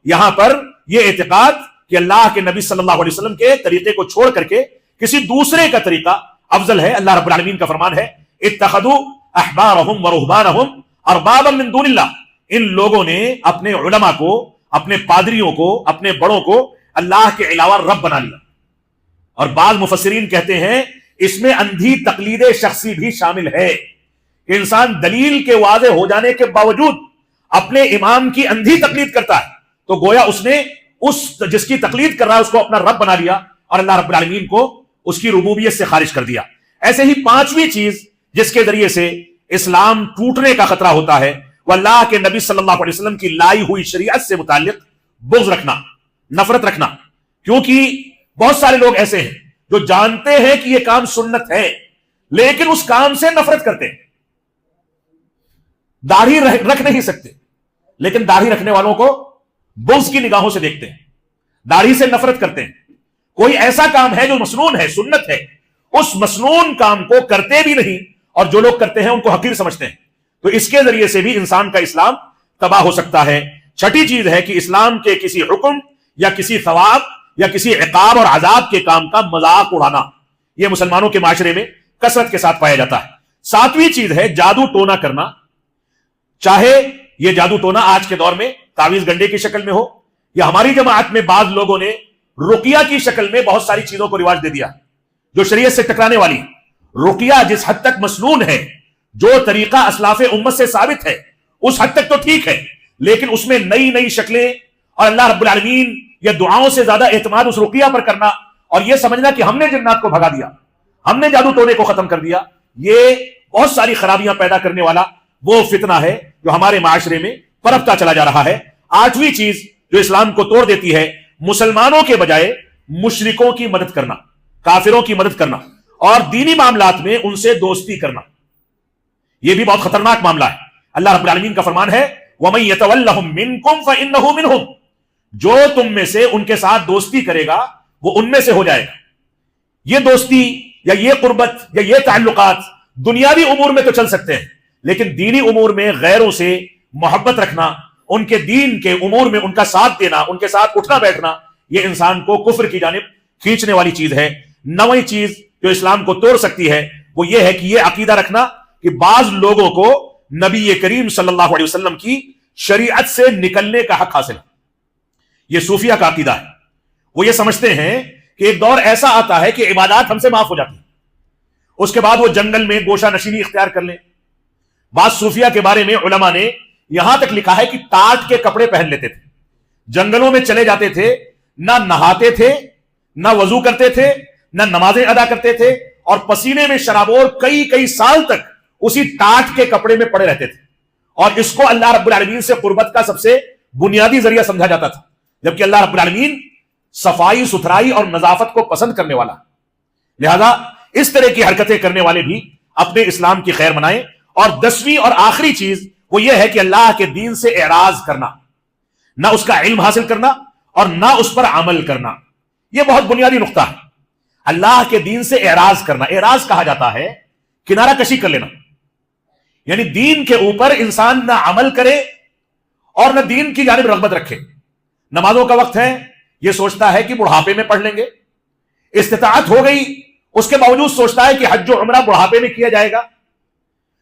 یہاں پر یہ اعتقاد کہ اللہ کے نبی صلی اللہ علیہ وسلم کے طریقے کو چھوڑ کر کے کسی دوسرے کا طریقہ افضل ہے۔ اللہ رب العالمین کا فرمان ہے اتخذوا احبارهم ورهبانهم اربابا من دون اللہ، ان لوگوں نے اپنے علماء کو، اپنے پادریوں کو، اپنے بڑوں کو اللہ کے علاوہ رب بنا لیا. اور بعض مفسرین کہتے ہیں اس میں اندھی تقلید شخصی بھی شامل ہے کہ انسان دلیل کے واضح ہو جانے کے باوجود اپنے امام کی اندھی تقلید کرتا ہے، تو گویا اس نے اس جس کی تقلید کر رہا ہے اس کو اپنا رب بنا لیا اور اللہ رب العالمین کو اس کی ربوبیت سے خارج کر دیا. ایسے ہی پانچویں چیز جس کے ذریعے سے اسلام ٹوٹنے کا خطرہ ہوتا ہے وہ اللہ کے نبی صلی اللہ علیہ وسلم کی لائی ہوئی شریعت سے متعلق بغض رکھنا، نفرت رکھنا. کیونکہ بہت سارے لوگ ایسے ہیں جو جانتے ہیں کہ یہ کام سنت ہے لیکن اس کام سے نفرت کرتے ہیں. داڑھی رکھ نہیں سکتے لیکن داڑھی رکھنے والوں کو بغض کی نگاہوں سے دیکھتے ہیں، داڑھی سے نفرت کرتے ہیں. کوئی ایسا کام ہے جو مسنون ہے، سنت ہے، اس مسنون کام کو کرتے بھی نہیں اور جو لوگ کرتے ہیں ان کو حقیر سمجھتے ہیں. تو اس کے ذریعے سے بھی انسان کا اسلام تباہ ہو سکتا ہے. چھٹی چیز ہے کہ اسلام کے کسی حکم یا کسی ثواب یا کسی عقاب اور عذاب کے کام کا مذاق اڑانا، یہ مسلمانوں کے معاشرے میں کثرت کے ساتھ پایا جاتا ہے. ساتویں چیز ہے جادو ٹونا کرنا، چاہے یہ جادو ٹونا آج کے دور میں تعویذ گنڈے کی شکل میں ہو یا ہماری جماعت میں بعض لوگوں نے رقیہ کی شکل میں بہت ساری چیزوں کو رواج دے دیا جو شریعت سے ٹکرانے والی. رقیہ جس حد تک مسنون ہے، جو طریقہ اسلاف امت سے ثابت ہے اس حد تک تو ٹھیک ہے، لیکن اس میں نئی نئی شکلیں اور اللہ رب العالمین یا دعاؤں سے زیادہ اعتماد اس رقیہ پر کرنا اور یہ سمجھنا کہ ہم نے جنات کو بھگا دیا، ہم نے جادو ٹونے کو ختم کر دیا، یہ بہت ساری خرابیاں پیدا کرنے والا وہ فتنہ ہے جو ہمارے معاشرے میں پنپتا چلا جا رہا ہے. آٹھویں چیز جو اسلام کو توڑ دیتی ہے، مسلمانوں کے بجائے مشرکوں کی مدد کرنا، کافروں کی مدد کرنا اور دینی معاملات میں ان سے دوستی کرنا. یہ بھی بہت خطرناک معاملہ ہے. اللہ رب العالمین کا فرمان ہے وَمَن يَتَوَلَّهُم مِّنكُمْ فَإِنَّهُ مِنْهُمْ، جو تم میں سے ان کے ساتھ دوستی کرے گا وہ ان میں سے ہو جائے گا. یہ دوستی یا یہ قربت یا یہ تعلقات دنیاوی امور میں تو چل سکتے ہیں لیکن دینی امور میں غیروں سے محبت رکھنا، ان کے دین کے امور میں ان کا ساتھ دینا، ان کے ساتھ اٹھنا بیٹھنا، یہ انسان کو کفر کی جانب کھینچنے والی چیز ہے. نویں چیز جو اسلام کو توڑ سکتی ہے وہ یہ ہے کہ یہ عقیدہ رکھنا کہ بعض لوگوں کو نبی کریم صلی اللہ علیہ وسلم کی شریعت سے نکلنے کا حق حاصل ہے. یہ صوفیہ کا عقیدہ ہے. وہ یہ سمجھتے ہیں کہ ایک دور ایسا آتا ہے کہ عبادات ہم سے معاف ہو جاتی ہیں، اس کے بعد وہ جنگل میں گوشہ نشینی اختیار کر لیں. بعض صوفیہ کے بارے میں علماء نے یہاں تک لکھا ہے کہ ٹاٹ کے کپڑے پہن لیتے تھے، جنگلوں میں چلے جاتے تھے، نہ نہاتے تھے، نہ وضو کرتے تھے، نہ نمازیں ادا کرتے تھے اور پسینے میں شرابور کئی سال تک اسی ٹاٹ کے کپڑے میں پڑے رہتے تھے. اور اس کو اللہ رب العالمین سے قربت کا سب سے بنیادی ذریعہ سمجھا جاتا تھا، جبکہ اللہ رب العالمین صفائی ستھرائی اور نظافت کو پسند کرنے والا. لہذا اس طرح کی حرکتیں کرنے والے بھی اپنے اسلام کی خیر منائیں. اور 10ویں اور آخری چیز وہ یہ ہے کہ اللہ کے دین سے اعراض کرنا، نہ اس کا علم حاصل کرنا اور نہ اس پر عمل کرنا. یہ بہت بنیادی نقطہ ہے. اللہ کے دین سے اعراض کرنا، اعراض کہا جاتا ہے کنارہ کشی کر لینا، یعنی دین کے اوپر انسان نہ عمل کرے اور نہ دین کی جانب رغبت رکھے. نمازوں کا وقت ہے، یہ سوچتا ہے کہ بڑھاپے میں پڑھ لیں گے. استطاعت ہو گئی، اس کے باوجود سوچتا ہے کہ حج و عمرہ بڑھاپے میں کیا جائے گا.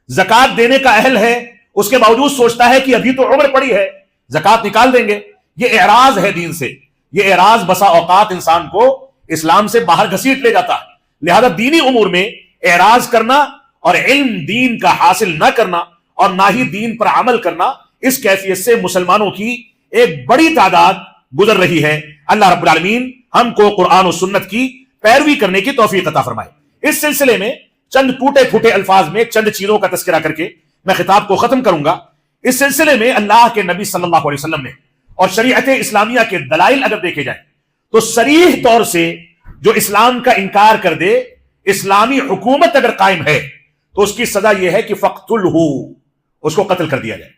زکات دینے کا اہل ہے، اس کے باوجود سوچتا ہے کہ ابھی تو عمر پڑی ہے، زکات نکال دیں گے. یہ اعراض ہے دین سے. یہ اعراض بسا اوقات انسان کو اسلام سے باہر گھسیٹ لے جاتا ہے. لہذا دینی امور میں اعراض کرنا اور علم دین کا حاصل نہ کرنا اور نہ ہی دین پر عمل کرنا، اس کیفیت سے مسلمانوں کی ایک بڑی تعداد گزر رہی ہے. اللہ رب العالمین ہم کو قرآن و سنت کی پیروی کرنے کی توفیق عطا فرمائے. اس سلسلے میں چند ٹوٹے پھوٹے الفاظ میں چند چیزوں کا تذکرہ کر کے میں خطاب کو ختم کروں گا. اس سلسلے میں اللہ کے نبی صلی اللہ علیہ وسلم نے اور شریعت اسلامیہ کے دلائل اگر دیکھے جائیں تو صریح طور سے جو اسلام کا انکار کر دے، اسلامی حکومت اگر قائم ہے تو اس کی سزا یہ ہے کہ فقتلہ، اس کو قتل کر دیا جائے،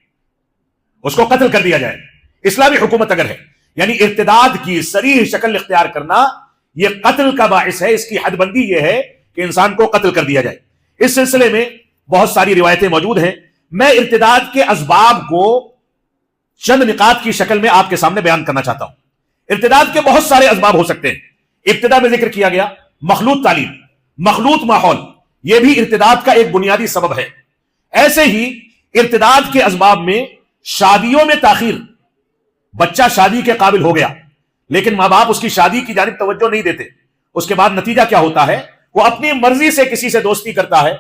اس کو قتل کر دیا جائے. اسلامی حکومت اگر ہے یعنی ارتداد کی صریح شکل اختیار کرنا یہ قتل کا باعث ہے. اس کی حد بندی یہ ہے کہ انسان کو قتل کر دیا جائے. اس سلسلے میں بہت ساری روایتیں موجود ہیں. میں ارتداد کے اسباب کو چند نقاط کی شکل میں آپ کے سامنے بیان کرنا چاہتا ہوں. ارتداد کے بہت سارے اسباب ہو سکتے ہیں. ابتدا میں ذکر کیا گیا مخلوط تعلیم، مخلوط ماحول، یہ بھی ارتداد کا ایک بنیادی سبب ہے. ایسے ہی ارتداد کے اسباب میں شادیوں میں تاخیر، بچہ شادی کے قابل ہو گیا لیکن ماں باپ اس کی شادی کی جانب توجہ نہیں دیتے، اس کے بعد نتیجہ کیا ہوتا ہے؟ وہ اپنی مرضی سے کسی سے دوستی کرتا ہے،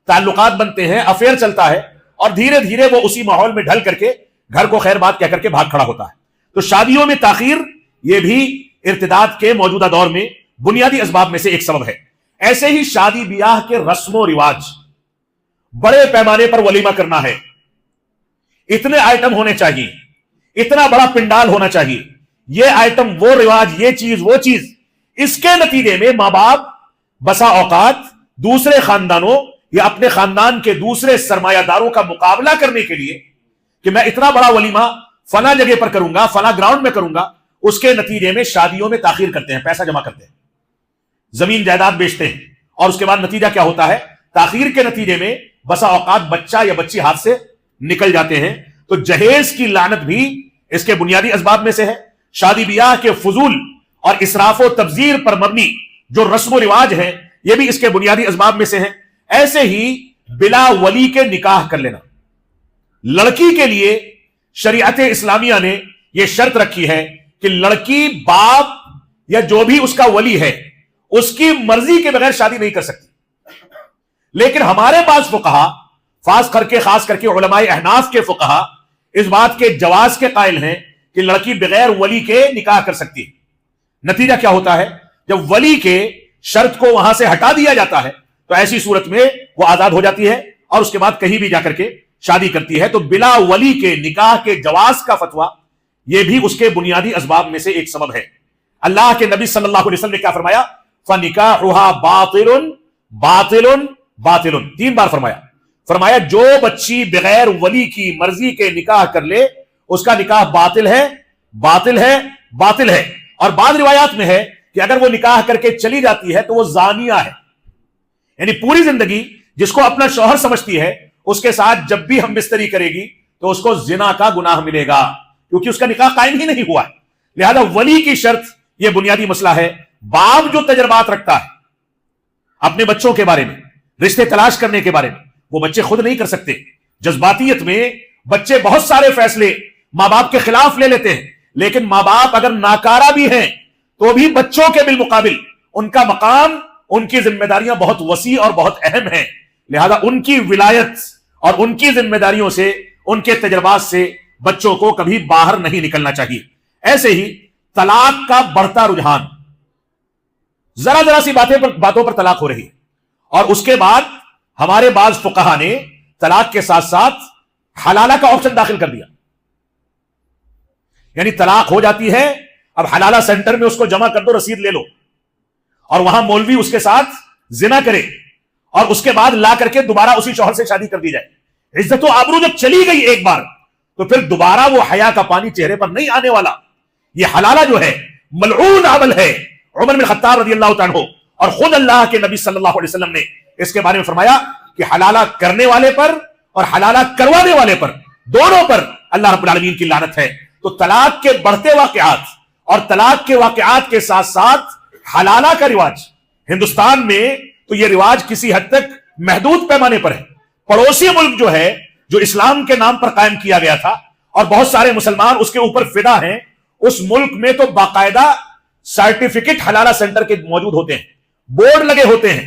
تعلقات بنتے ہیں، افیئر چلتا ہے، اور دھیرے دھیرے وہ اسی ماحول میں ڈھل کر کے گھر کو خیر بات کہہ کر کے بھاگ کھڑا ہوتا ہے۔ تو شادیوں میں تاخیر یہ بھی ارتداد کے موجودہ دور میں بنیادی اسباب میں سے ایک سبب ہے۔ ایسے ہی شادی بیاہ کے رسم و رواج، بڑے پیمانے پر ولیمہ کرنا ہے، اتنے آئٹم ہونے چاہیے، اتنا بڑا پنڈال ہونا چاہیے، یہ آئٹم وہ رواج، یہ چیز وہ چیز، اس کے نتیجے میں ماں باپ بسا اوقات دوسرے خاندانوں یا اپنے خاندان کے دوسرے سرمایہ داروں کا مقابلہ کرنے کے لیے کہ میں اتنا بڑا ولیمہ فلاں جگہ پر کروں گا، فلاں گراؤنڈ میں کروں گا، اس کے نتیجے میں شادیوں میں تاخیر کرتے ہیں، پیسہ جمع کرتے ہیں، زمین جائیداد بیچتے ہیں، اور اس کے بعد نتیجہ کیا ہوتا ہے؟ تاخیر کے نتیجے میں بسا اوقات بچہ یا بچی ہاتھ سے نکل جاتے ہیں۔ تو جہیز کی لعنت بھی اس کے بنیادی اسباب میں سے ہے۔ شادی بیاہ کے فضول اور اسراف و تبذیر پر مبنی جو رسم و رواج ہیں یہ بھی اس کے بنیادی اسباب میں سے ہیں۔ ایسے ہی بلا ولی کے نکاح کر لینا، لڑکی کے لیے شریعت اسلامیہ نے یہ شرط رکھی ہے کہ لڑکی باپ یا جو بھی اس کا ولی ہے اس کی مرضی کے بغیر شادی نہیں کر سکتی، لیکن ہمارے بعض فقہا، خاص کر کے علماء احناف کے فقہا اس بات کے جواز کے قائل ہیں کہ لڑکی بغیر ولی کے نکاح کر سکتی ہے۔ نتیجہ کیا ہوتا ہے؟ جب ولی کے شرط کو وہاں سے ہٹا دیا جاتا ہے تو ایسی صورت میں وہ آزاد ہو جاتی ہے اور اس کے بعد کہیں بھی جا کر کے شادی کرتی ہے۔ تو بلا ولی کے نکاح کے جواز کا فتویٰ یہ بھی اس کے بنیادی اسباب میں سے ایک سبب ہے۔ اللہ کے نبی صلی اللہ علیہ وسلم نے کیا فرمایا؟ فَنِكَاحُهَا بَاطِلٌ بَاطِلٌ بَاطِلٌ، 3 بار فرمایا جو بچی بغیر ولی کی مرضی کے نکاح کر لے اس کا نکاح باطل ہے، باطل ہے، باطل ہے۔ اور بعض روایات میں ہے کہ اگر وہ نکاح کر کے چلی جاتی ہے تو وہ زانیہ ہے، یعنی پوری زندگی جس کو اپنا شوہر سمجھتی ہے اس کے ساتھ جب بھی ہم بستری کرے گی تو اس کو زنا کا گناہ ملے گا، کیونکہ اس کا نکاح قائم ہی نہیں ہوا ہے۔ لہذا ولی کی شرط یہ بنیادی مسئلہ ہے۔ باپ جو تجربات رکھتا ہے اپنے بچوں کے بارے میں، رشتے تلاش کرنے کے بارے میں، وہ بچے خود نہیں کر سکتے۔ جذباتیت میں بچے بہت سارے فیصلے ماں باپ کے خلاف لے لیتے ہیں، لیکن ماں باپ اگر ناکارہ بھی ہیں تو بھی بچوں کے بالمقابل ان کا مقام، ان کی ذمہ داریاں بہت وسیع اور بہت اہم ہیں۔ لہذا ان کی ولایت اور ان کی ذمہ داریوں سے، ان کے تجربات سے بچوں کو کبھی باہر نہیں نکلنا چاہیے۔ ایسے ہی طلاق کا بڑھتا رجحان، ذرا سی باتوں پر طلاق ہو رہی ہے، اور اس کے بعد ہمارے بعض فقہا نے طلاق کے ساتھ ساتھ حلالہ کا آپشن داخل کر دیا، یعنی طلاق ہو جاتی ہے، اب حلالہ سینٹر میں اس کو جمع کر دو، رسید لے لو، اور وہاں مولوی اس کے ساتھ زنا کرے، اور اس کے بعد لا کر کے دوبارہ اسی شوہر سے شادی کر دی جائے۔ عزت و آبرو جب چلی گئی ایک بار تو پھر دوبارہ وہ حیا کا پانی چہرے پر نہیں آنے والا۔ یہ حلالہ جو ہے ملعون عمل ہے۔ عمر بن خطاب رضی اللہ عنہ اور خود اللہ کے نبی صلی اللہ علیہ وسلم نے اس کے بارے میں فرمایا کہ حلالہ کرنے والے پر اور حلالہ کروانے والے پر، دونوں پر اللہ رب العالمین کی لعنت ہے۔ تو طلاق کے بڑھتے واقعات اور طلاق کے واقعات کے ساتھ ساتھ حلالہ کا رواج ہندوستان میں تو یہ رواج کسی حد تک محدود پیمانے پر ہے۔ پڑوسی ملک جو ہے، جو اسلام کے نام پر قائم کیا گیا تھا اور بہت سارے مسلمان اس کے اوپر فدا ہیں، اس ملک میں تو باقاعدہ سرٹیفکیٹ حلالہ سینٹر کے موجود ہوتے ہیں، بورڈ لگے ہوتے ہیں،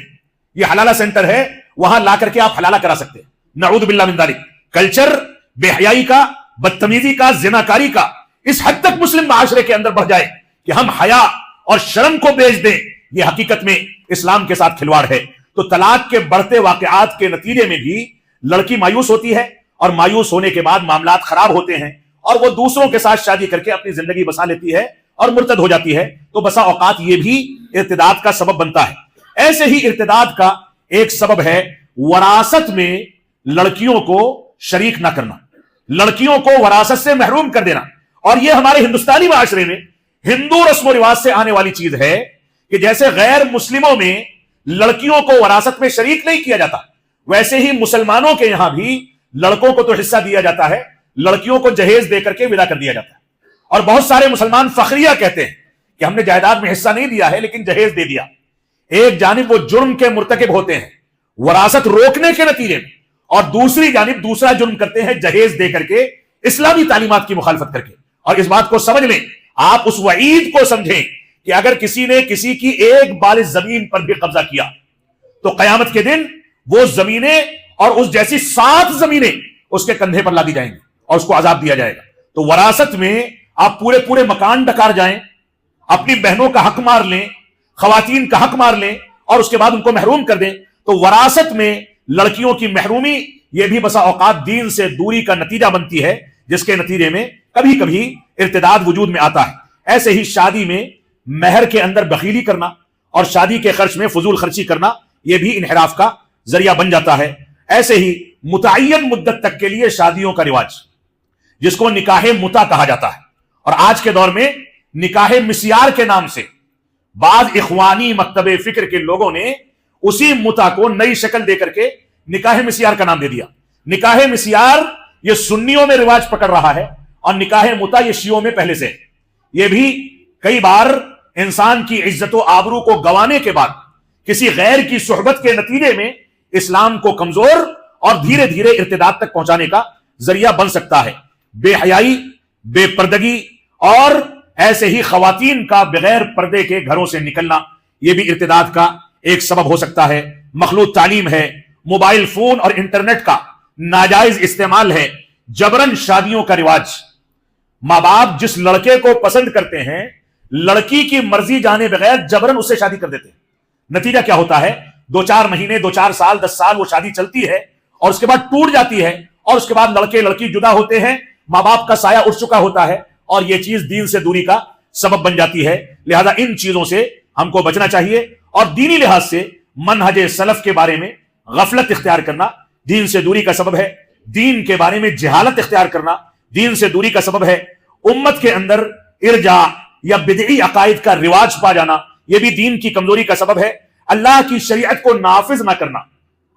یہ حلالہ سینٹر ہے، وہاں لا کر کے آپ حلالہ کرا سکتے ہیں۔ نعوذ باللہ من ذالک۔ کلچر بے حیائی کا، بدتمیزی کا، زناکاری کا اس حد تک مسلم معاشرے کے اندر بڑھ جائے کہ ہم حیا اور شرم کو بیچ دیں، یہ حقیقت میں اسلام کے ساتھ کھلواڑ ہے۔ تو طلاق کے بڑھتے واقعات کے نتیجے میں بھی لڑکی مایوس ہوتی ہے، اور مایوس ہونے کے بعد معاملات خراب ہوتے ہیں، اور وہ دوسروں کے ساتھ شادی کر کے اپنی زندگی بسا لیتی ہے اور مرتد ہو جاتی ہے۔ تو بسا اوقات یہ بھی ارتداد کا سبب بنتا ہے۔ ایسے ہی ارتداد کا ایک سبب ہے وراثت میں لڑکیوں کو شریک نہ کرنا، لڑکیوں کو وراثت سے محروم کر دینا۔ اور یہ ہمارے ہندوستانی معاشرے میں ہندو رسم و رواج سے آنے والی چیز ہے کہ جیسے غیر مسلموں میں لڑکیوں کو وراثت میں شریک نہیں کیا جاتا، ویسے ہی مسلمانوں کے یہاں بھی لڑکوں کو تو حصہ دیا جاتا ہے، لڑکیوں کو جہیز دے کر کے ودا کر دیا جاتا ہے۔ اور بہت سارے مسلمان فخریہ کہتے ہیں کہ ہم نے جائیداد میں حصہ نہیں دیا ہے لیکن جہیز دے دیا۔ ایک جانب وہ جرم کے مرتکب ہوتے ہیں وراثت روکنے کے نتیجے میں، اور دوسری جانب دوسرا جرم کرتے ہیں جہیز دے کر کے اسلامی تعلیمات کی مخالفت کر کے. اور اس بات کو سمجھ لیں، آپ اس وعید کو سمجھیں کہ اگر کسی نے کسی کی ایک بال زمین پر بھی قبضہ کیا تو قیامت کے دن وہ زمینیں اور اس جیسی 7 زمینیں اس کے کندھے پر لادی جائیں گی اور اس کو عذاب دیا جائے گا. تو وراثت میں آپ پورے مکان ڈکار جائیں، اپنی بہنوں کا حق مار لیں، خواتین کا حق مار لیں اور اس کے بعد ان کو محروم کر دیں، تو وراثت میں لڑکیوں کی محرومی یہ بھی بسا اوقات دین سے دوری کا نتیجہ بنتی ہے، جس کے نتیجے میں کبھی کبھی ارتداد وجود میں آتا ہے. ایسے ہی شادی میں مہر کے اندر بخیلی کرنا اور شادی کے خرچ میں فضول خرچی کرنا یہ بھی انحراف کا ذریعہ بن جاتا ہے. ایسے ہی متعین مدت تک کے لیے شادیوں کا رواج، جس کو نکاح متا کہا جاتا ہے، اور آج کے دور میں نکاح مسیار کے نام سے بعض اخوانی مکتب فکر کے لوگوں نے اسی متا کو نئی شکل دے کر کے نکاح مسیار کا نام دے دیا. نکاح مسیار یہ سنیوں میں رواج پکڑ رہا ہے اور نکاح متا یہ شیعوں میں پہلے سے. یہ بھی کئی بار انسان کی عزت و آبرو کو گوانے کے بعد کسی غیر کی صحبت کے نتیجے میں اسلام کو کمزور اور دھیرے دھیرے ارتداد تک پہنچانے کا ذریعہ بن سکتا ہے. بے حیائی، بے پردگی اور ایسے ہی خواتین کا بغیر پردے کے گھروں سے نکلنا یہ بھی ارتداد کا ایک سبب ہو سکتا ہے. مخلوط تعلیم ہے، موبائل فون اور انٹرنیٹ کا ناجائز استعمال ہے، جبرن شادیوں کا رواج. ماں باپ جس لڑکے کو پسند کرتے ہیں لڑکی کی مرضی جانے بغیر جبرن اس سے شادی کر دیتے ہیں. نتیجہ کیا ہوتا ہے؟ 2-4 مہینے، 2-4 سال، 10 سال وہ شادی چلتی ہے اور اس کے بعد ٹوٹ جاتی ہے اور اس کے بعد لڑکے لڑکی جدا ہوتے ہیں، ماں باپ کا سایہ اٹھ چکا ہوتا ہے اور یہ چیز دین سے دوری کا سبب بن جاتی ہے. لہذا ان چیزوں سے ہم کو بچنا چاہیے اور دینی لحاظ سے منہج سلف کے بارے میں غفلت اختیار کرنا دین سے دوری کا سبب ہے. دین کے بارے میں جہالت اختیار کرنا دین سے دوری کا سبب ہے. امت کے اندر ارجاء یا بدعی عقائد کا رواج پا جانا یہ بھی دین کی کمزوری کا سبب ہے. اللہ کی شریعت کو نافذ نہ کرنا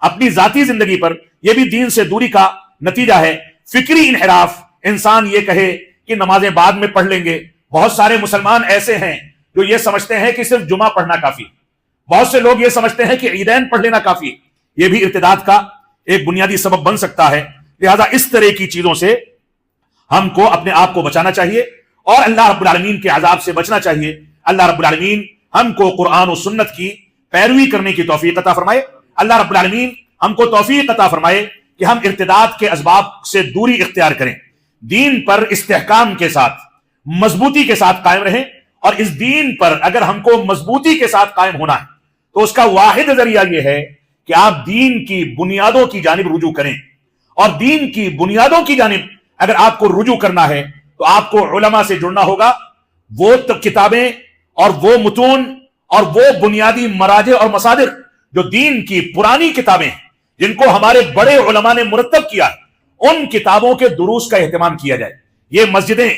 اپنی ذاتی زندگی پر یہ بھی دین سے دوری کا نتیجہ ہے. فکری انحراف، انسان یہ کہے کہ نمازیں بعد میں پڑھ لیں گے. بہت سارے مسلمان ایسے ہیں جو یہ سمجھتے ہیں کہ صرف جمعہ پڑھنا کافی. بہت سے لوگ یہ سمجھتے ہیں کہ عیدین پڑھ لینا کافی. یہ بھی ارتداد کا ایک بنیادی سبب بن سکتا ہے. لہذا اس طرح کی چیزوں سے ہم کو اپنے آپ کو بچانا چاہیے اور اللہ رب العالمین کے عذاب سے بچنا چاہیے. اللہ رب العالمین ہم کو قرآن و سنت کی پیروی کرنے کی توفیق عطا فرمائے. اللہ رب العالمین ہم کو توفیق عطا فرمائے کہ ہم ارتداد کے اسباب سے دوری اختیار کریں، دین پر استحکام کے ساتھ، مضبوطی کے ساتھ قائم رہیں. اور اس دین پر اگر ہم کو مضبوطی کے ساتھ قائم ہونا ہے تو اس کا واحد ذریعہ یہ ہے کہ آپ دین کی بنیادوں کی جانب رجوع کریں. اور دین کی بنیادوں کی جانب اگر آپ کو رجوع کرنا ہے تو آپ کو علماء سے جڑنا ہوگا. وہ کتابیں اور وہ متون اور وہ بنیادی مراجع اور مصادر جو دین کی پرانی کتابیں ہیں جن کو ہمارے بڑے علماء نے مرتب کیا ہے، ان کتابوں کے دروس کا اہتمام کیا جائے. یہ مسجدیں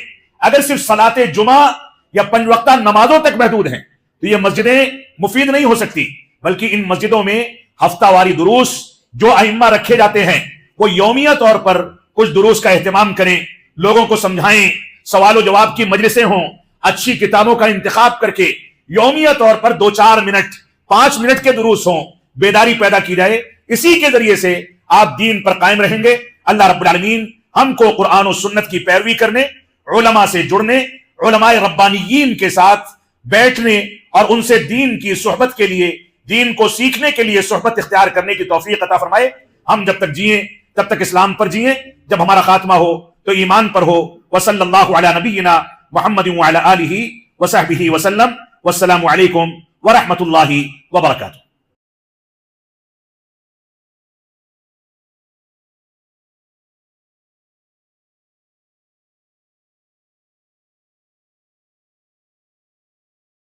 اگر صرف صلاۃ جمعہ یا 5 وقتہ نمازوں تک محدود ہیں تو یہ مسجدیں مفید نہیں ہو سکتی، بلکہ ان مسجدوں میں ہفتہ واری دروس جو ائمہ رکھے جاتے ہیں وہ یومیہ طور پر کچھ دروس کا اہتمام کریں، لوگوں کو سمجھائیں، سوال و جواب کی مجلسیں ہوں، اچھی کتابوں کا انتخاب کر کے یومیہ طور پر 2-4 منٹ 5 منٹ کے دروس ہوں، بیداری پیدا کی جائے. اسی کے ذریعے سے آپ دین پر قائم رہیں گے. اللہ رب العالمین ہم کو قرآن و سنت کی پیروی کرنے، علماء سے جڑنے، علماء ربانیین کے ساتھ بیٹھنے اور ان سے دین کی صحبت کے لیے، دین کو سیکھنے کے لیے صحبت اختیار کرنے کی توفیق عطا فرمائے. ہم جب تک جئیں تب تک اسلام پر جئیں، جب ہمارا خاتمہ ہو تو ایمان پر ہو. وصلی اللہ علی نبینا محمد وعلی آلہ وصحبہ وسلم. والسلام علیکم ورحمۃ اللہ وبرکاتہ.